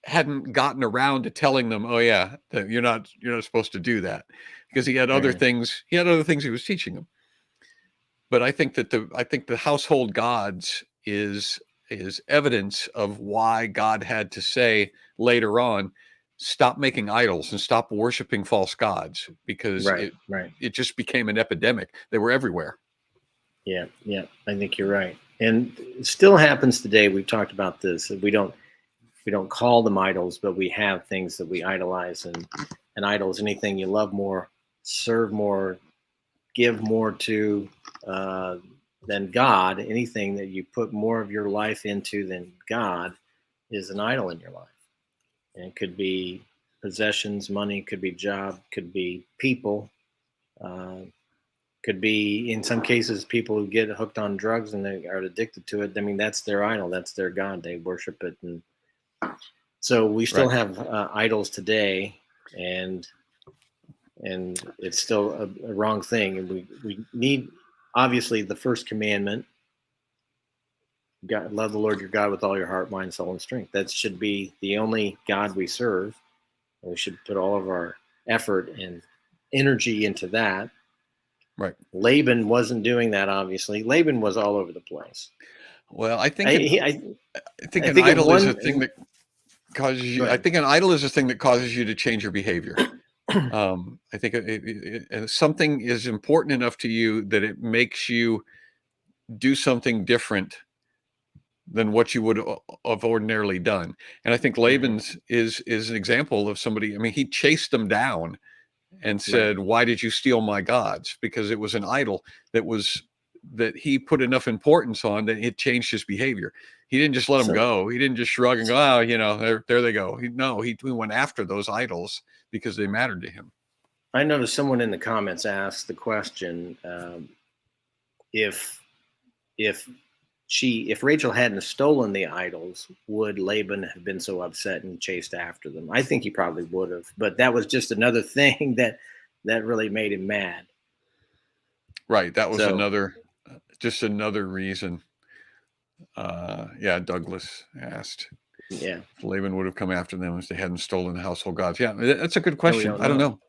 Speaker 2: hadn't gotten around to telling them, oh yeah, that you're not supposed to do that, because he had other things. He had other things he was teaching them. But I think that the household gods is evidence of why God had to say later on, stop making idols and stop worshiping false gods, because it just became an epidemic. They were everywhere.
Speaker 1: Yeah, I think you're right. And it still happens today. We've talked about this. We don't call them idols, but we have things that we idolize, and idols, anything you love more, serve more, give more to than God. Anything that you put more of your life into than God is an idol in your life. And it could be possessions, money, could be job, could be people, could be, in some cases, people who get hooked on drugs and they are addicted to it. I mean, that's their idol. That's their God. They worship it. And So we still
Speaker 2: Right.
Speaker 1: have idols today, and it's still a wrong thing. And we need, obviously, the first commandment: God, love the Lord your God with all your heart, mind, soul, and strength. That should be the only God we serve. And we should put all of our effort and energy into that.
Speaker 2: Right.
Speaker 1: Laban wasn't doing that. Obviously, Laban was all over the place.
Speaker 2: Well, I think
Speaker 1: I
Speaker 2: an
Speaker 1: he,
Speaker 2: I think
Speaker 1: I
Speaker 2: an
Speaker 1: think of
Speaker 2: idol is
Speaker 1: one.
Speaker 2: a thing that causes
Speaker 1: Go
Speaker 2: you. I
Speaker 1: ahead.
Speaker 2: think an idol is a thing that causes you to change your behavior. I think something is important enough to you that it makes you do something different than what you would have ordinarily done. And I think
Speaker 1: Hmm.
Speaker 2: Laban's is an example of somebody. I mean, he chased them down and
Speaker 1: Right.
Speaker 2: said, "Why did you steal my gods?" Because it was an idol that he put enough importance on that it changed his behavior. He didn't just let them
Speaker 1: So
Speaker 2: go. He didn't just shrug and go, "Oh, there they go." He went after those idols because they mattered to him.
Speaker 1: I noticed someone in the comments asked the question, if if if Rachel hadn't stolen the idols, would Laban have been so upset and chased after them? I think he probably would have, but that was just another thing that really made him mad.
Speaker 2: Right. That was
Speaker 1: So
Speaker 2: just another reason. Yeah, Douglas asked
Speaker 1: yeah,
Speaker 2: if Laban would have come after them if they hadn't stolen the household gods. Yeah, that's a good
Speaker 1: no, we
Speaker 2: question.
Speaker 1: don't
Speaker 2: I don't
Speaker 1: know.
Speaker 2: know.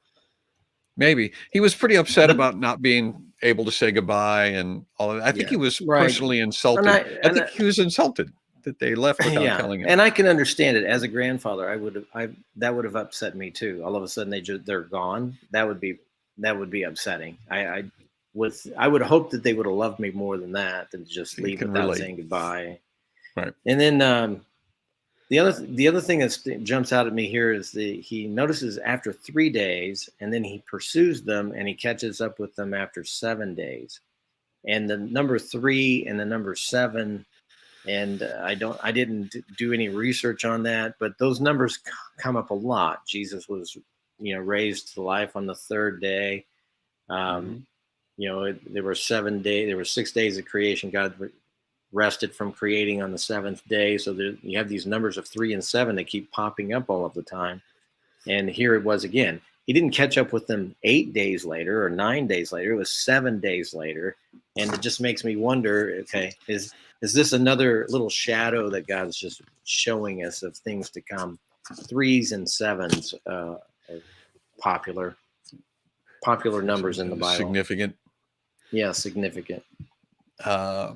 Speaker 2: Maybe he was pretty upset
Speaker 1: But
Speaker 2: about not being able to say goodbye and all of that. I think he
Speaker 1: yeah,
Speaker 2: was
Speaker 1: right.
Speaker 2: personally
Speaker 1: And
Speaker 2: insulted. I think he was insulted that they left without
Speaker 1: yeah,
Speaker 2: telling him.
Speaker 1: and I can understand it. As a grandfather, I that would have upset me too. All of a sudden, they're gone. That would be upsetting. I would hope that they would have loved me more than that, than just
Speaker 2: You
Speaker 1: leave
Speaker 2: can
Speaker 1: without
Speaker 2: relate,
Speaker 1: saying goodbye.
Speaker 2: right?
Speaker 1: And then the other thing that jumps out at me here is he notices after 3 days, and then he pursues them, and he catches up with them after 7 days. And the number three and the number seven, and I didn't do any research on that, but those numbers come up a lot. Jesus was, raised to life on the third day.
Speaker 2: Hmm.
Speaker 1: Um, there were 7 days. There were 6 days of creation. God rested from creating on the seventh day. So you have these numbers of 3 and 7 that keep popping up all of the time. And here it was again. He didn't catch up with them 8 days later or 9 days later. It was 7 days later. And it just makes me wonder, okay, is this another little shadow that God's just showing us of things to come? Threes and sevens are popular numbers in the Bible.
Speaker 2: Significant.
Speaker 1: Yeah, significant.
Speaker 2: Uh,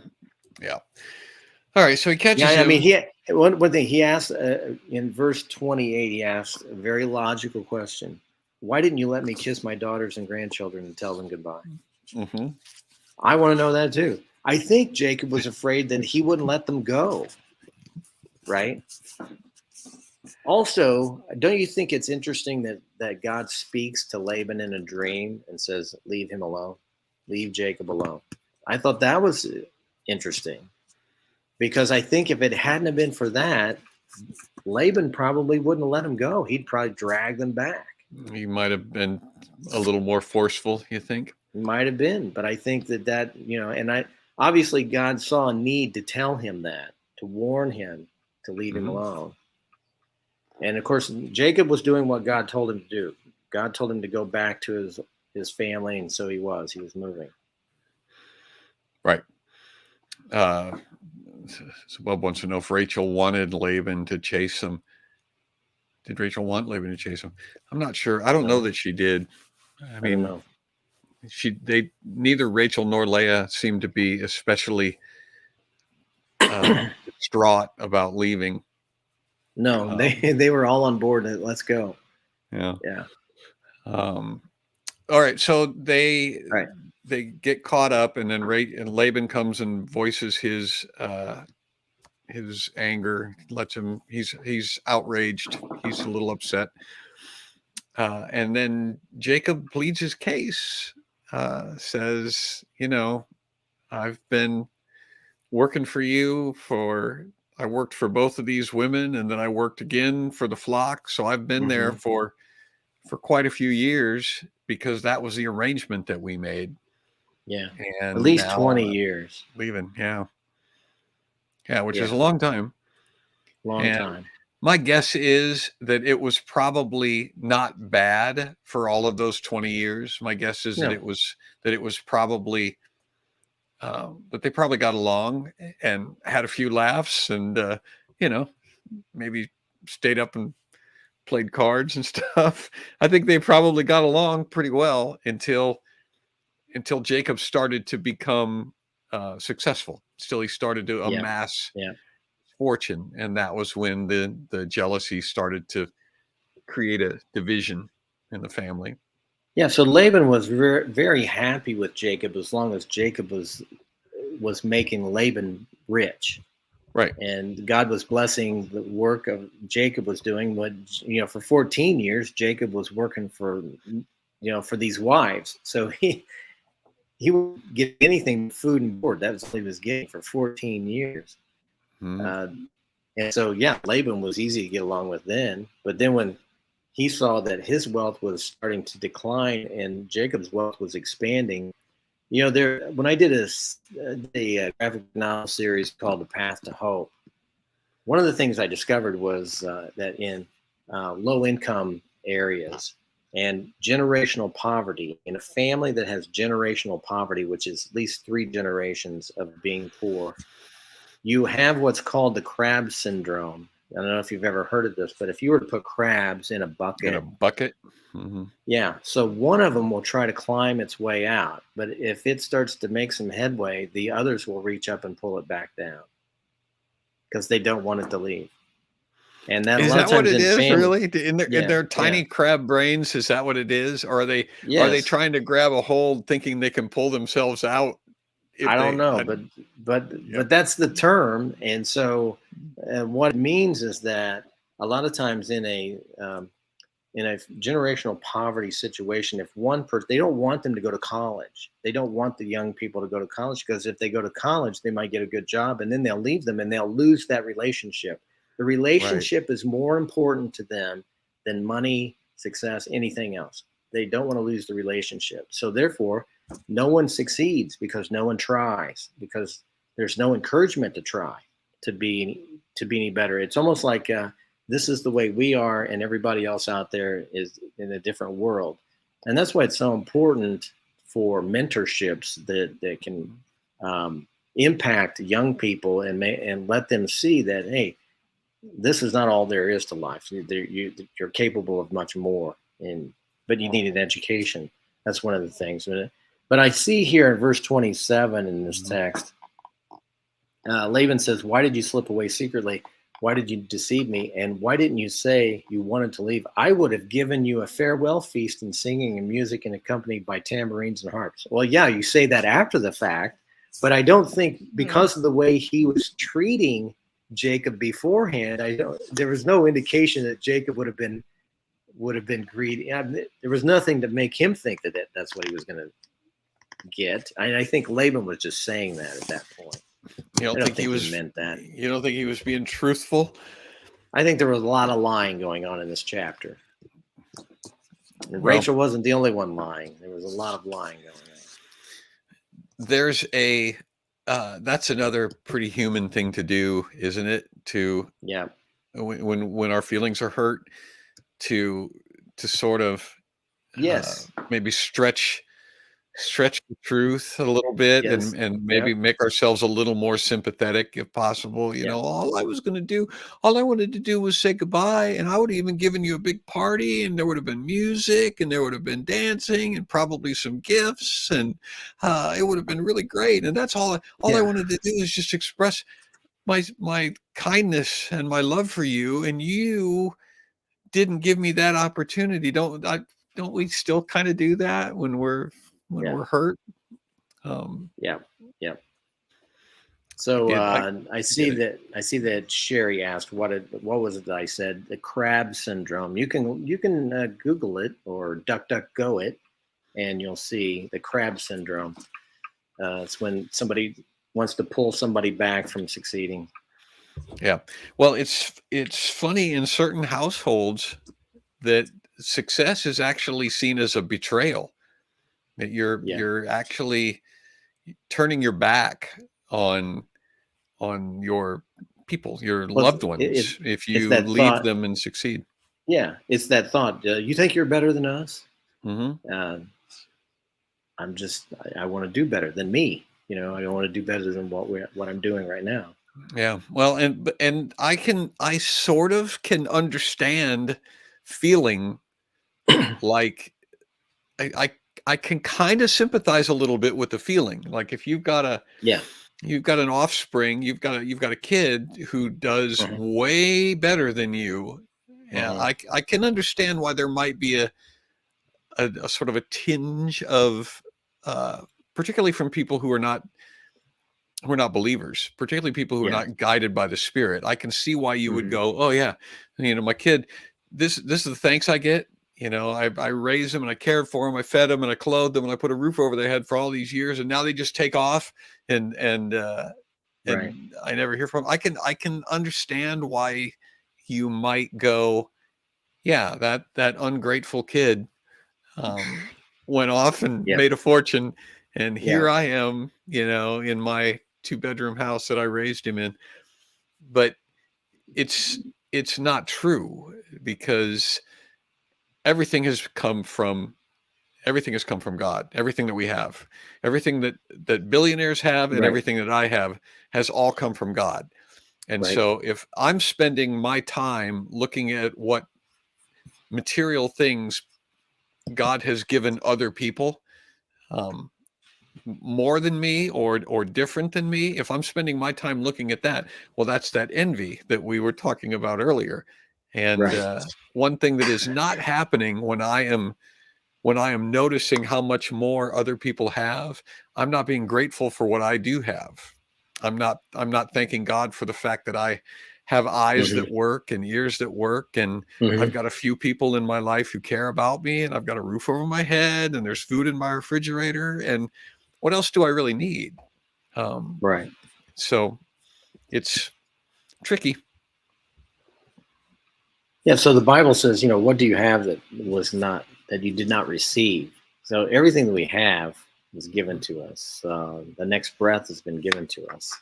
Speaker 2: yeah. All right. So he
Speaker 1: Yeah,
Speaker 2: catches
Speaker 1: I mean,
Speaker 2: him.
Speaker 1: one thing he asked in verse 28, he asked a very logical question: "Why didn't you let me kiss my daughters and grandchildren and tell them goodbye?"
Speaker 2: Hmm.
Speaker 1: I want to know that too. I think Jacob was afraid that he wouldn't let them go. Right. Also, don't you think it's interesting that God speaks to Laban in a dream and says, "Leave him alone, leave Jacob alone"? I thought that was interesting, because I think if it hadn't have been for that, Laban probably wouldn't let him go. He'd probably drag them back.
Speaker 2: He might have been a little more forceful, you think?
Speaker 1: Might have been, but I think that and I obviously God saw a need to tell him that, to warn him to leave him
Speaker 2: Hmm.
Speaker 1: alone. And of course, Jacob was doing what God told him to do. God told him to go back to his family, and so he was. He was moving.
Speaker 2: Right. Uh, so Bob wants to know if Rachel wanted Laban to chase him. Did Rachel want Laban to chase him? I'm not sure. I don't know
Speaker 1: No,
Speaker 2: that she did. I
Speaker 1: I don't
Speaker 2: mean,
Speaker 1: know.
Speaker 2: they neither Rachel nor Leah seemed to be especially distraught about leaving.
Speaker 1: No, they
Speaker 2: Um,
Speaker 1: they were all on board. Let's go.
Speaker 2: yeah.
Speaker 1: Yeah.
Speaker 2: Um, all right. So
Speaker 1: Right.
Speaker 2: they get caught up, and then and Laban comes and voices his anger. Lets him. He's outraged. He's a little upset. And then Jacob pleads his case. Says, I've been working for you I worked for both of these women, and then I worked again for the flock. So I've been there
Speaker 1: Hmm.
Speaker 2: for quite a few years because that was the arrangement that we made.
Speaker 1: Yeah. At
Speaker 2: And
Speaker 1: least
Speaker 2: now
Speaker 1: 20 years.
Speaker 2: leaving. Yeah. Yeah. Which is
Speaker 1: Yeah.
Speaker 2: a long time.
Speaker 1: Long
Speaker 2: And
Speaker 1: time.
Speaker 2: My guess is that it was probably not bad for all of those 20 years. My guess is
Speaker 1: No.
Speaker 2: that it was probably that they probably got along and had a few laughs and you know, maybe stayed up and played cards and stuff. I think they probably got along pretty well until Jacob started to become successful. Still, he started to
Speaker 1: Yeah.
Speaker 2: amass
Speaker 1: Yeah.
Speaker 2: fortune, and that was when the jealousy started to create a division in the family.
Speaker 1: Yeah. So Laban was very happy with Jacob as long as Jacob was making Laban rich.
Speaker 2: Right,
Speaker 1: And God was blessing the work of Jacob was doing. What for 14 years, Jacob was working for these wives. So he would get anything but food and board. That's all he was getting for 14 years.
Speaker 2: mhm,
Speaker 1: Uh, and so yeah, Laban was easy to get along with then. But then when he saw that his wealth was starting to decline and Jacob's wealth was expanding, there when I did a graphic novel series called The Path to Hope, one of the things I discovered was that in low income areas and generational poverty, in a family that has generational poverty, which is at least 3 generations of being poor, you have what's called the crab syndrome. I don't know if you've ever heard of this, but if you were to put crabs in a
Speaker 2: in a
Speaker 1: bucket,
Speaker 2: bucket. Mhm.
Speaker 1: yeah, so one of them will try to climb its way out, but if it starts to make some headway, the others will reach up and pull it back down because they don't want it to leave. And that a
Speaker 2: Is
Speaker 1: lot of
Speaker 2: that what
Speaker 1: times
Speaker 2: it
Speaker 1: in
Speaker 2: is,
Speaker 1: family,
Speaker 2: really? In
Speaker 1: yeah,
Speaker 2: their
Speaker 1: yeah,
Speaker 2: tiny crab brains, is that what it is? Or are they
Speaker 1: yes.
Speaker 2: trying to grab a hold thinking they can pull themselves out if
Speaker 1: I don't
Speaker 2: they
Speaker 1: know,
Speaker 2: I
Speaker 1: but
Speaker 2: yep.
Speaker 1: that's the term, and so what it means is that a lot of times in a generational poverty situation, if one person they don't want them to go to college, they don't want the young people to go to college because if they go to college, they might get a good job, and then they'll leave them and they'll lose that relationship. The
Speaker 2: Right,
Speaker 1: relationship is more important to them than money, success, anything else. They don't want to lose the relationship, so therefore no one succeeds because no one tries, because there's no encouragement to try to be any better. It's almost like this is the way we are, and everybody else out there is in a different world. And that's why it's so important for mentorships that can impact young people and let them see that, hey, this is not all there is to life. You're capable of much more, but you need an education. That's one of the things. But I see here in verse 27 in this
Speaker 2: mhm.
Speaker 1: text, Laban says, "Why did you slip away secretly? Why did you deceive me? And why didn't you say you wanted to leave? I would have given you a farewell feast and singing and music and accompanied by tambourines and harps." Well, yeah, you say that after the fact, but I don't think
Speaker 2: Yeah.
Speaker 1: because of the way he was treating Jacob beforehand, there was no indication that Jacob would have been greedy. There was nothing to make him think that's what he was going to get. I think Laban was just saying that at that point.
Speaker 2: You
Speaker 1: I
Speaker 2: don't
Speaker 1: don't
Speaker 2: think he
Speaker 1: think he
Speaker 2: was
Speaker 1: meant that.
Speaker 2: you don't think he was being truthful?
Speaker 1: I think there was a lot of lying going on in this chapter. And
Speaker 2: Well,
Speaker 1: Rachel wasn't the only one lying. There was a lot of lying going on.
Speaker 2: there's a that's another pretty human thing to do, isn't it? To
Speaker 1: Yeah.
Speaker 2: when our feelings are hurt, to sort of
Speaker 1: Yes.
Speaker 2: maybe stretch the truth a little bit
Speaker 1: Yes.
Speaker 2: and maybe
Speaker 1: Yep.
Speaker 2: make ourselves a little more sympathetic if possible.
Speaker 1: Yep.
Speaker 2: All I wanted to do was say goodbye, and I would have even given you a big party, and there would have been music, and there would have been dancing, and probably some gifts, and it would have been really great. And that's all I
Speaker 1: Yeah.
Speaker 2: wanted to do is just express my kindness and my love for you, and you didn't give me that opportunity. Don't we still kind of do that when
Speaker 1: Yeah.
Speaker 2: we're hurt? Um,
Speaker 1: Yeah. Yeah.
Speaker 2: I
Speaker 1: So
Speaker 2: get I
Speaker 1: I
Speaker 2: get
Speaker 1: see
Speaker 2: it.
Speaker 1: that Sherry asked what was it that I said? The crab syndrome. You can Google it or DuckDuckGo it, and you'll see the crab syndrome. It's when somebody wants to pull somebody back from succeeding.
Speaker 2: Yeah. Well, it's funny in certain households that success is actually seen as a betrayal. That
Speaker 1: Yeah.
Speaker 2: you're actually turning your back on your people, your
Speaker 1: Well,
Speaker 2: loved ones, if
Speaker 1: it's
Speaker 2: you
Speaker 1: that
Speaker 2: leave
Speaker 1: thought.
Speaker 2: them and succeed.
Speaker 1: Yeah, it's that thought. You think you're better than us?
Speaker 2: Hmm.
Speaker 1: Uh, I want to do better than me. I want to do better than what I'm doing right now.
Speaker 2: Yeah. Well, and I sort of can understand feeling like I I, I can kind of sympathize a little bit with the feeling. Like if
Speaker 1: Yeah.
Speaker 2: you've got an offspring, you've got a kid who does
Speaker 1: Hmm.
Speaker 2: way better than you. Yeah,
Speaker 1: Hmm.
Speaker 2: I can understand why there might be a sort of a tinge of uh particularly from people who are not believers, particularly people who are
Speaker 1: Yeah.
Speaker 2: not guided by the Spirit. I can see why you would
Speaker 1: Hmm.
Speaker 2: go, "Oh yeah, my kid. This is the thanks I get. I raised them and I cared for them, I fed them and I clothed them and I put a roof over their head for all these years, and now they just take off
Speaker 1: Right.
Speaker 2: and I never hear from 'em." I can understand why you might go, "Yeah, that ungrateful kid um, went off and
Speaker 1: Yeah.
Speaker 2: made a fortune, and
Speaker 1: Yeah.
Speaker 2: here I am, in my two-bedroom house that I raised him in." But it's it's not true because everything has come from everything has come from God. Everything that we have, everything that billionaires have, and
Speaker 1: Right.
Speaker 2: everything that I have has all come from God. And
Speaker 1: Right.
Speaker 2: so if I'm spending my time looking at what material things God has given other people, um, more than me or different than me, if I'm spending my time looking at that, well, that's that envy that we were talking about earlier. And
Speaker 1: Right.
Speaker 2: one thing that is not happening when I am noticing how much more other people have, I'm not being grateful for what I do have. I'm not thanking God for the fact that I have eyes
Speaker 1: Hmm.
Speaker 2: that work and ears that work, and I've
Speaker 1: Hmm.
Speaker 2: got a few people in my life who care about me, and I've got a roof over my head, and there's food in my refrigerator, and what else do I really need? Um,
Speaker 1: Right.
Speaker 2: so it's tricky.
Speaker 1: Yeah. So the Bible says, what do you have that you did not receive? So everything that we have was given to us. The next breath has been given to us,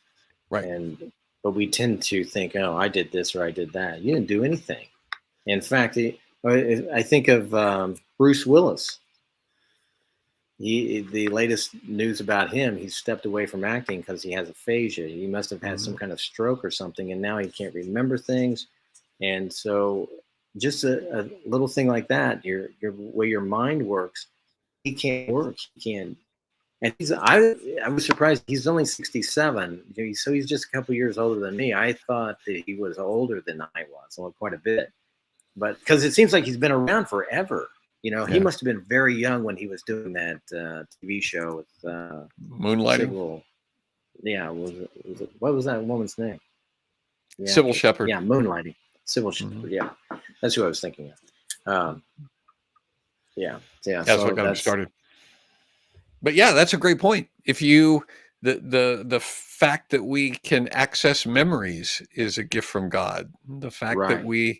Speaker 2: Right.
Speaker 1: and but we tend to think, oh, I did this or I did that. You didn't do anything. In fact, I think of Bruce Willis. The latest news about him, he stepped away from acting because he has aphasia. He must have had some
Speaker 2: Mhm.
Speaker 1: kind of stroke or something, and now he can't remember things. And so, just a little thing like that, your way your mind works, he can't work. He can't. And I was surprised. He's only 67, so he's just a couple years older than me. I thought that he was older than I was, well, quite a bit. But because it seems like he's been around forever. He
Speaker 2: Yeah.
Speaker 1: must have been very young when he was doing that TV show with
Speaker 2: Moonlighting.
Speaker 1: Sybil. Yeah, what was that woman's name? The
Speaker 2: Civil
Speaker 1: actress.
Speaker 2: Shepherd.
Speaker 1: Yeah, Moonlighting. Sybil
Speaker 2: Hmm.
Speaker 1: Shepherd. Yeah, that's who I was thinking of. Yeah, yeah.
Speaker 2: That's what
Speaker 1: So
Speaker 2: got him
Speaker 1: that's
Speaker 2: started. But yeah, that's a great point. If you the fact that we can access memories is a gift from God. The fact that
Speaker 1: right.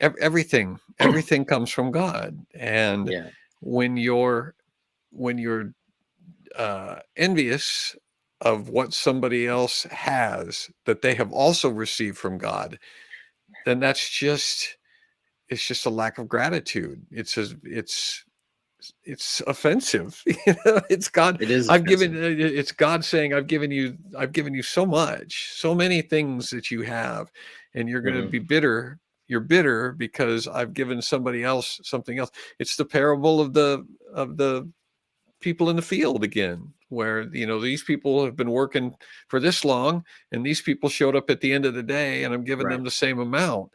Speaker 2: everything comes from God. And
Speaker 1: Yeah,
Speaker 2: when you're envious of what somebody else has that they have also received from God, then it's just a lack of gratitude. It's offensive. It's God.
Speaker 1: it is offensive.
Speaker 2: It's God saying, I've given you so much, so many things that you have, and you're going to
Speaker 1: Hmm.
Speaker 2: be bitter. You're bitter because I've given somebody else something else. It's the parable of the people in the field again, where these people have been working for this long, and these people showed up at the end of the day, and I'm giving
Speaker 1: Right,
Speaker 2: them the same amount.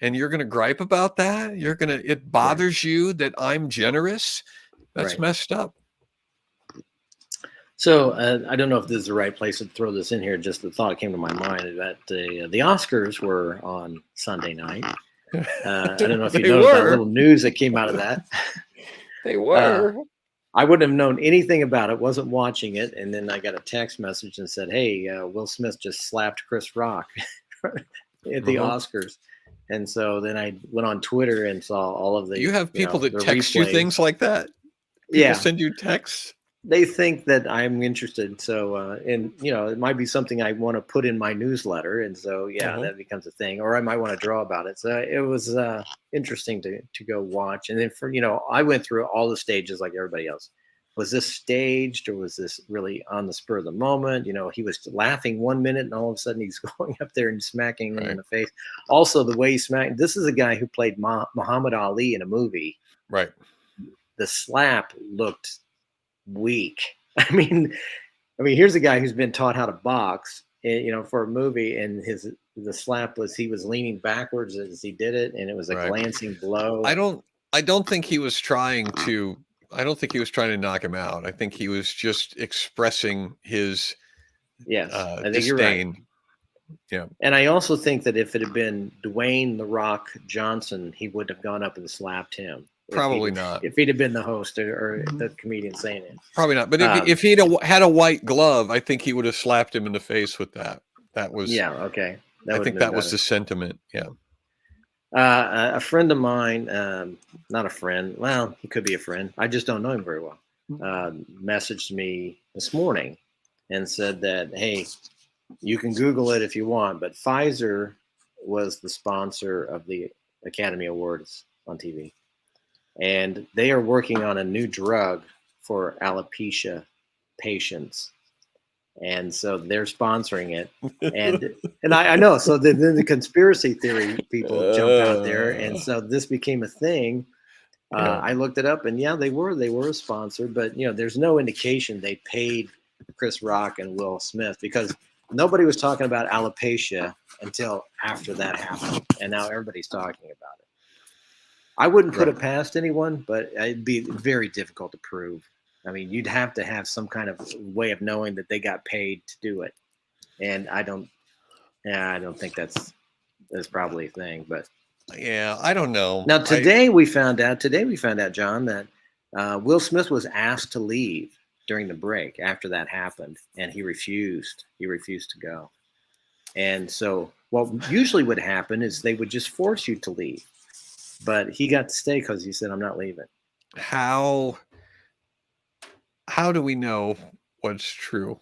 Speaker 2: And you're going to gripe about that? It
Speaker 1: right,
Speaker 2: bothers you that I'm generous? That's
Speaker 1: right.
Speaker 2: messed up.
Speaker 1: So I don't know if this is the right place to throw this in here. Just the thought came to my mind that the Oscars were on Sunday night. I don't know if you
Speaker 2: They
Speaker 1: noticed that
Speaker 2: were.
Speaker 1: little news that came out of that.
Speaker 2: They
Speaker 1: Uh,
Speaker 2: were.
Speaker 1: I wouldn't have known anything about it. Wasn't watching it, and then I got a text message and said, "Hey, Will Smith just slapped Chris Rock at the
Speaker 2: Uh-huh.
Speaker 1: Oscars." And so then I went on Twitter and saw all of
Speaker 2: You
Speaker 1: the
Speaker 2: have people that
Speaker 1: the
Speaker 2: text you
Speaker 1: replays.
Speaker 2: things like that? People
Speaker 1: Yeah,
Speaker 2: send you texts?
Speaker 1: they think that I'm interested. So, and it might be something I want to put in my newsletter, and so yeah,
Speaker 2: Mhm.
Speaker 1: that becomes a thing. Or I might want to draw about it. So it was interesting to go watch. And then I went through all the stages like everybody else. Was this staged or was this really on the spur of the moment? He was laughing 1 minute and all of a sudden he's going up there and smacking him in
Speaker 2: Right.
Speaker 1: the face. Also, the way he smacked. This is a guy who played Muhammad Ali in a movie.
Speaker 2: Right.
Speaker 1: The slap looked weak. I mean, here's a guy who's been taught how to box, for a movie, and the slap was he was leaning backwards as he did it, and it was a
Speaker 2: Right.
Speaker 1: glancing blow.
Speaker 2: I don't I don't think he was trying to I don't think he was trying to knock him out. I think he was just expressing his
Speaker 1: Yes, I think you're right.
Speaker 2: disdain. Yeah.
Speaker 1: And I also think that if it had been Dwayne the Rock Johnson, he would have gone up and slapped him
Speaker 2: Probably not.
Speaker 1: if he'd have been the host or the comedian saying it.
Speaker 2: Probably not. But
Speaker 1: Um,
Speaker 2: if he'd had a white glove, I think he would have slapped him in the face with that. That was
Speaker 1: yeah, okay, that
Speaker 2: I
Speaker 1: would have
Speaker 2: think
Speaker 1: been
Speaker 2: that was
Speaker 1: better.
Speaker 2: the sentiment. Yeah.
Speaker 1: A friend of mine, not a friend, well, he could be a friend. I just don't know him very well. Messaged me this morning and said that, hey, you can Google it if you want, but Pfizer was the sponsor of the Academy Awards on TV. And they are working on a new drug for alopecia patients. And so they're sponsoring it. And I know. So then the conspiracy theory people jump out there. And so this became a thing.
Speaker 2: Yeah.
Speaker 1: I looked it up, and yeah, they were a sponsor, but there's no indication they paid Chris Rock and Will Smith because nobody was talking about alopecia until after that happened, and now everybody's talking about it. I wouldn't put
Speaker 2: Right.
Speaker 1: it past anyone, but it'd be very difficult to prove. I mean, you'd have to have some kind of way of knowing that they got paid to do it, and I don't. Yeah, I don't think that's probably a thing, but.
Speaker 2: Yeah, I don't know.
Speaker 1: Now
Speaker 2: I
Speaker 1: today we found out. Today we found out, John, that Will Smith was asked to leave during the break after that happened, and he refused. He refused to go. And so, what usually would happen is they would just force you to leave, but he got to stay because he said, "I'm not leaving."
Speaker 2: how how do we know what's true?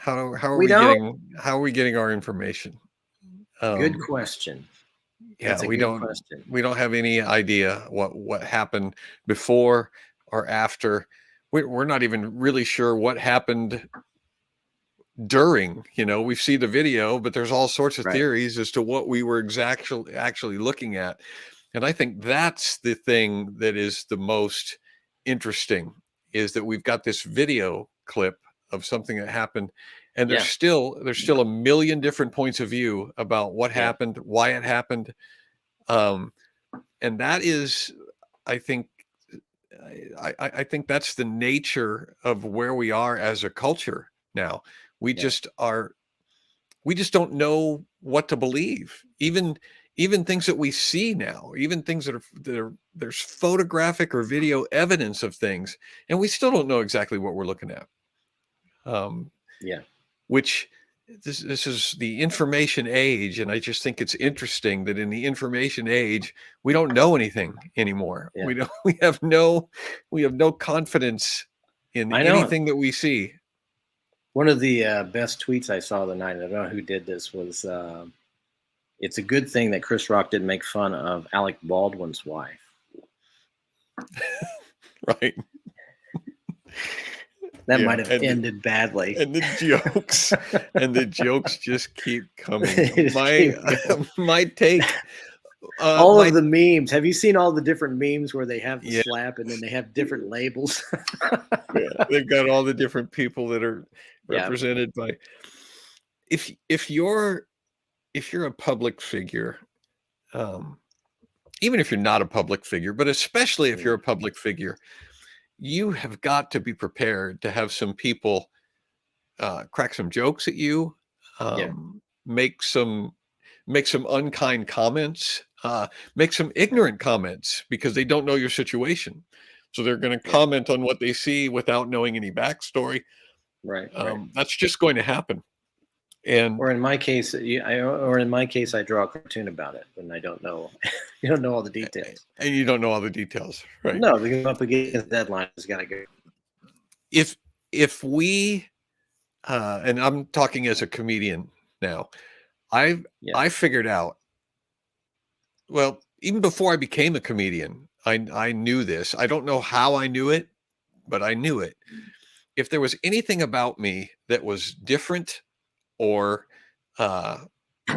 Speaker 1: We don't.
Speaker 2: How are we getting our information?
Speaker 1: Good
Speaker 2: Um
Speaker 1: question.
Speaker 2: yeah,
Speaker 1: That's a good question.
Speaker 2: we don't have any idea what happened before or after. We're not even really sure what happened during. We see the video, but there's all sorts of
Speaker 1: Right.
Speaker 2: theories as to what we were exactly actually looking at. And I think that's the thing that is the most interesting, is that we've got this video clip of something that happened, and
Speaker 1: Yeah.
Speaker 2: there's still a million different points of view about what
Speaker 1: Yeah.
Speaker 2: happened, why it happened. um and that is, I think, I think that's the nature of where we are as a culture now. We
Speaker 1: Yeah.
Speaker 2: just are we just don't know what to believe. Even things that we see now, even things there's photographic or video evidence of things, and we still don't know exactly what we're looking at. Um,
Speaker 1: Yeah.
Speaker 2: which this is the information age, and I just think it's interesting that in the information age we don't know anything anymore.
Speaker 1: Yeah.
Speaker 2: We have no confidence in
Speaker 1: I know.
Speaker 2: anything that we see.
Speaker 1: One of the best tweets I saw the night. I don't know who did this. Was it's a good thing that Chris Rock didn't make fun of Alec Baldwin's wife.
Speaker 2: Right.
Speaker 1: That
Speaker 2: Yeah,
Speaker 1: might have ended badly.
Speaker 2: and the jokes just keep coming.
Speaker 1: Just keep going.
Speaker 2: My take,
Speaker 1: All
Speaker 2: my
Speaker 1: of the memes. Have you seen all the different memes where they have the
Speaker 2: yeah,
Speaker 1: slap and then they have different labels?
Speaker 2: yeah, they've got all the different people that are
Speaker 1: Yeah.
Speaker 2: represented by. If you're a public figure, um, even if you're not a public figure, but especially if you're a
Speaker 1: Mm.
Speaker 2: public figure, you have got to be prepared to have some people crack some jokes at you,
Speaker 1: Yeah.
Speaker 2: make some unkind comments, make some
Speaker 1: Yeah.
Speaker 2: ignorant comments because they don't know your situation. So they're going to
Speaker 1: Yeah.
Speaker 2: comment on what they see without knowing any backstory.
Speaker 1: Right. Right.
Speaker 2: That's just going to happen. And
Speaker 1: Or in my case, I draw a cartoon about it when I don't know. You don't know all the details.
Speaker 2: and you don't know all the details, right?
Speaker 1: No, because I'm up against the deadline. It's got to go.
Speaker 2: If if we, and I'm talking as a comedian now, I
Speaker 1: Yeah.
Speaker 2: I figured out, well, even before I became a comedian, I knew this. I don't know how I knew it, but I knew it. If there was anything about me that was different or uh,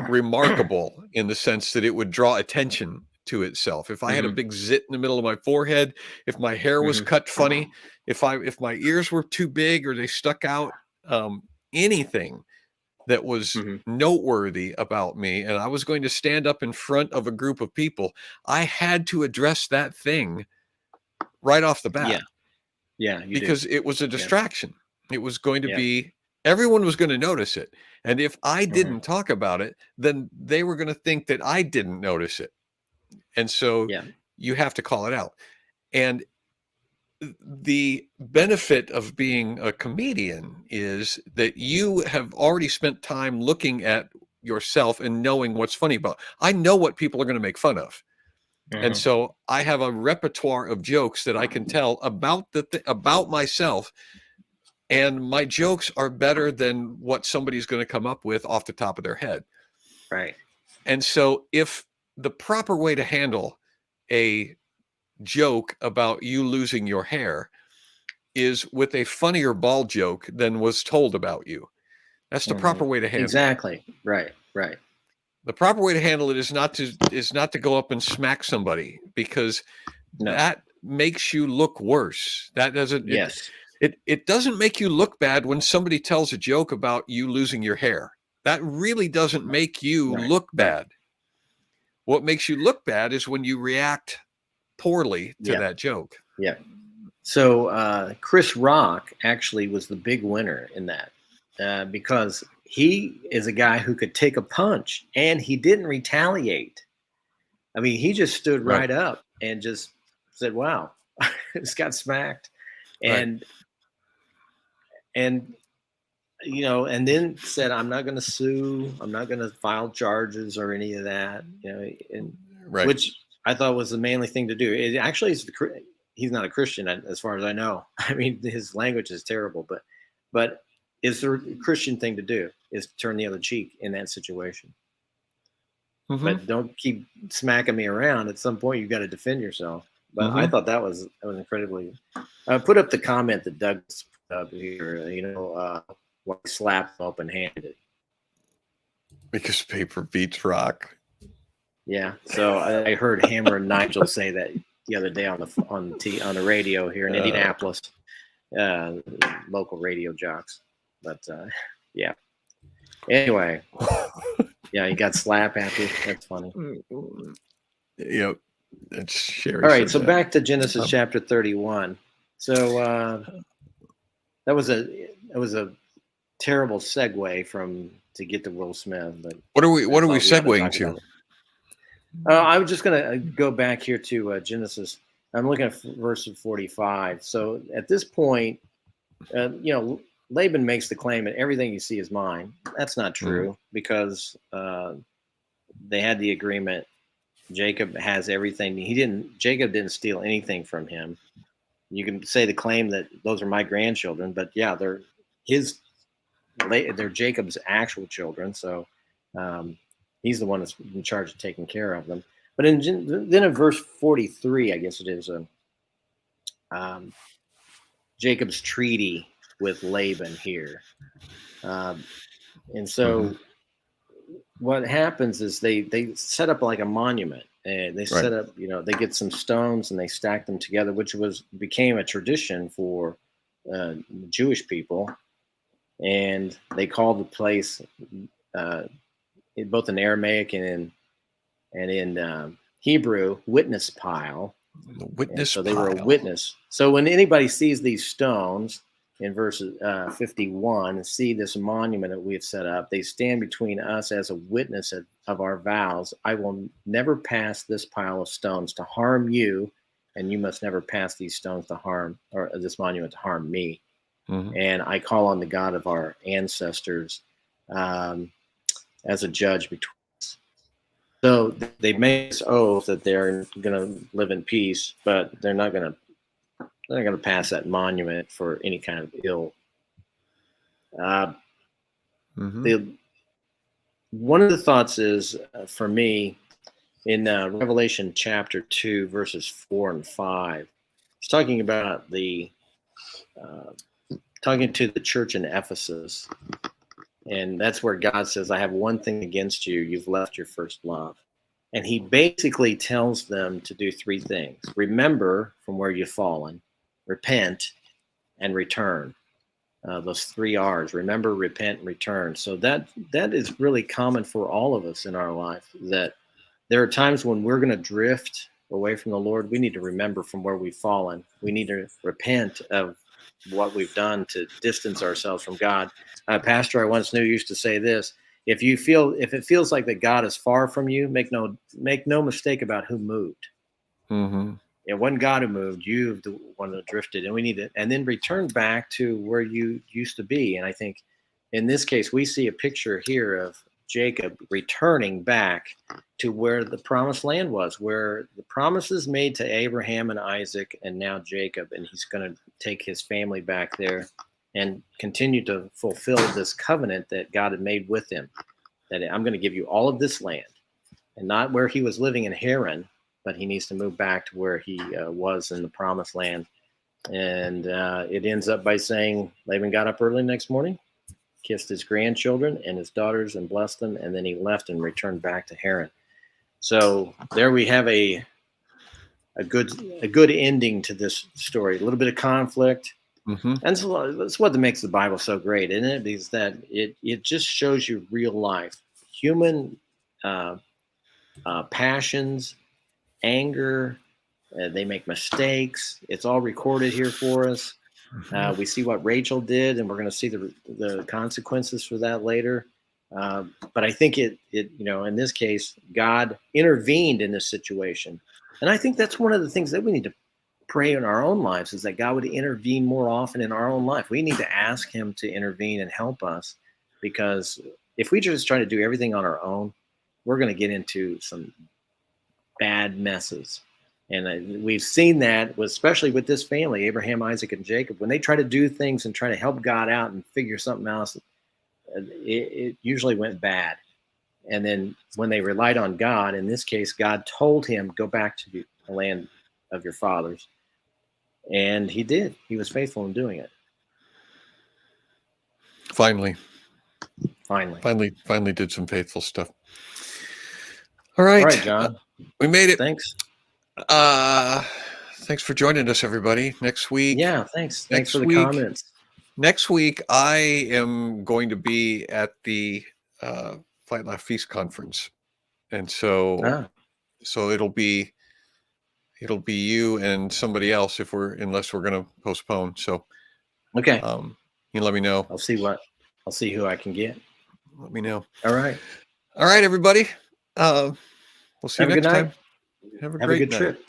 Speaker 2: remarkable in the sense that it would draw attention to itself. If I had a
Speaker 1: Hmm.
Speaker 2: big zit in the middle of my forehead, if my hair was
Speaker 1: Hmm.
Speaker 2: cut funny, if my ears were too big or they stuck out, anything that was
Speaker 1: Hmm.
Speaker 2: noteworthy about me, and I was going to stand up in front of a group of people, I had to address that thing right off the
Speaker 1: Yeah.
Speaker 2: bat
Speaker 1: Yeah. You do.
Speaker 2: because it was a
Speaker 1: Yeah.
Speaker 2: distraction. It was going to
Speaker 1: Yeah.
Speaker 2: be, everyone was going to notice it. And if I
Speaker 1: Hmm.
Speaker 2: didn't talk about it, then they were going to think that I didn't notice it. And so
Speaker 1: Yeah.
Speaker 2: you have to call it out. And the benefit of being a comedian is that you have already spent time looking at yourself and knowing what's funny about. I know what people are going to make fun of. And
Speaker 1: Hmm.
Speaker 2: so I have a repertoire of jokes that I can tell about about myself, and my jokes are better than what somebody's going to come up with off the top of their head.
Speaker 1: Right.
Speaker 2: And so if the proper way to handle a joke about you losing your hair is with a funnier ball joke than was told about you, that's the
Speaker 1: Hmm.
Speaker 2: proper way to handle it.
Speaker 1: Exactly. Right. Right.
Speaker 2: The proper way to handle it is not to go up and smack somebody, because
Speaker 1: No.
Speaker 2: that makes you look worse. That doesn't
Speaker 1: Yes.
Speaker 2: it doesn't make you look bad when somebody tells a joke about you losing your hair. That really doesn't make you
Speaker 1: Right.
Speaker 2: look
Speaker 1: Right.
Speaker 2: bad. What makes you look bad is when you react poorly to
Speaker 1: Yeah.
Speaker 2: that joke.
Speaker 1: Yeah. So Chris Rock actually was the big winner in that because he is a guy who could take a punch and he didn't retaliate. I mean, he just stood
Speaker 2: Right.
Speaker 1: right up and just said, "Wow, just got smacked,"
Speaker 2: Right.
Speaker 1: and and and then said, "I'm not going to sue. I'm not going to file charges or any of that." And
Speaker 2: Right.
Speaker 1: which I thought was the manly thing to do. It actually is he's not a Christian as far as I know. I mean, his language is terrible, but it's the Christian thing to do is to turn the other cheek in that situation.
Speaker 2: Hmm.
Speaker 1: But don't keep smacking me around. At some point, you've got to defend yourself. But I
Speaker 2: Hmm.
Speaker 1: thought that was incredibly. Put up the comment that Doug put up here. Why slap open handed.
Speaker 2: Because paper beats rock.
Speaker 1: Yeah. So I heard Hammer and Nigel say that the other day on the radio here in
Speaker 2: Uh,
Speaker 1: Indianapolis, uh, local radio jocks. But yeah. Anyway, yeah, you got slap happy. That's funny.
Speaker 2: yep. It's Sherry
Speaker 1: All right.
Speaker 2: said
Speaker 1: So
Speaker 2: that.
Speaker 1: back to Genesis
Speaker 2: Um,
Speaker 1: chapter 31. So that was a terrible segue from to get to Will Smith, but I
Speaker 2: what are we
Speaker 1: thought we ought to
Speaker 2: segueing
Speaker 1: talk
Speaker 2: to?
Speaker 1: about it. I was just going to go back here to Genesis. I'm looking at verse 45. So at this point, Laban makes the claim that everything you see is mine. That's not
Speaker 2: Mhm.
Speaker 1: true because they had the agreement. Jacob has everything. Jacob didn't steal anything from him. You can say the claim that those are my grandchildren, but yeah, his. They're Jacob's actual children. So um, he's the one that's in charge of taking care of them. But then in verse 43, I guess it is, um, Jacob's treaty with Laban here. Um, and
Speaker 2: Mhm.
Speaker 1: so what happens is they set up like a monument, and they
Speaker 2: Right.
Speaker 1: set up, they get some stones and they stack them together, which became a tradition for Jewish people. And they called the place uh, both in Aramaic and in Hebrew, witness pile.
Speaker 2: The
Speaker 1: And
Speaker 2: witness
Speaker 1: so they were a
Speaker 2: pile.
Speaker 1: witness. So when anybody sees these stones in verse 51 and see this monument that we have set up, they stand between us as a witness of our vows. I will never pass this pile of stones to harm you, and you must never pass these stones to harm, or this monument to harm me.
Speaker 2: Mhm.
Speaker 1: And I call on the God of our ancestors um, as a judge between. So they made this oath that they're going to live in peace, but they're not going to pass that monument for any kind of ill. Uh,
Speaker 2: Hmm.
Speaker 1: the One of the thoughts is for me in Revelation chapter 2, verses 4 and 5. It's talking about uh, talking to the church in Ephesus. And that's where God says, I have one thing against you. You've left your first love. And he basically tells them to do three things: remember from where you've fallen, repent, and return. Those three R's: remember, repent, and return. So that is really common for all of us in our life, that there are times when we're going to drift away from the Lord. We need to remember from where we've fallen. We need to repent of what we've done to distance ourselves from God. A pastor I once knew used to say this: if it feels like that God is far from you, make no mistake about who moved.
Speaker 2: Hmm.
Speaker 1: It wasn't God who moved; you the one that drifted, and we need to and then return back to where you used to be. And I think in this case, we see a picture here of Jacob returning back to where the promised land was, where the promises made to Abraham and Isaac, and now Jacob, and he's going to take his family back there and continue to fulfill this covenant that God had made with him. That I'm going to give you all of this land, and not where he was living in Haran, but he needs to move back to where he was in the promised land. And it ends up by saying Laban got up early the next morning, kissed his grandchildren and his daughters and blessed them, and then he left and returned back to Haran. So there we have a good ending to this story. A little bit of conflict,
Speaker 2: Hmm.
Speaker 1: and that's what makes the Bible so great, isn't it? Because that it just shows you real life, human uh, passions, anger. They make mistakes. It's all recorded here for us. We see what Rachel did, and we're going to see the consequences for that later. But I think in this case, God intervened in this situation, and I think that's one of the things that we need to pray in our own lives, is that God would intervene more often in our own life. We need to ask Him to intervene and help us, because if we just try to do everything on our own, we're going to get into some bad messes. And we've seen that, especially with this family, Abraham, Isaac, and Jacob, when they try to do things and try to help God out and figure something else, it usually went bad. And then when they relied on God, in this case, God told him, go back to the land of your fathers. And he did. He was faithful in doing it.
Speaker 2: Finally,
Speaker 1: Finally.
Speaker 2: finally did some faithful stuff.
Speaker 1: All right, John.
Speaker 2: We made it.
Speaker 1: Thanks.
Speaker 2: Thanks for joining us, everybody. Next week.
Speaker 1: Yeah, thanks. Thanks for the comments.
Speaker 2: Next week, I am going to be at the Fight Laugh Feast conference, and so it'll be you and somebody else unless we're going to postpone. So
Speaker 1: okay,
Speaker 2: you let me know.
Speaker 1: I'll see who I can get.
Speaker 2: Let me know.
Speaker 1: All right,
Speaker 2: everybody. We'll see you next time.
Speaker 1: Have a good trip.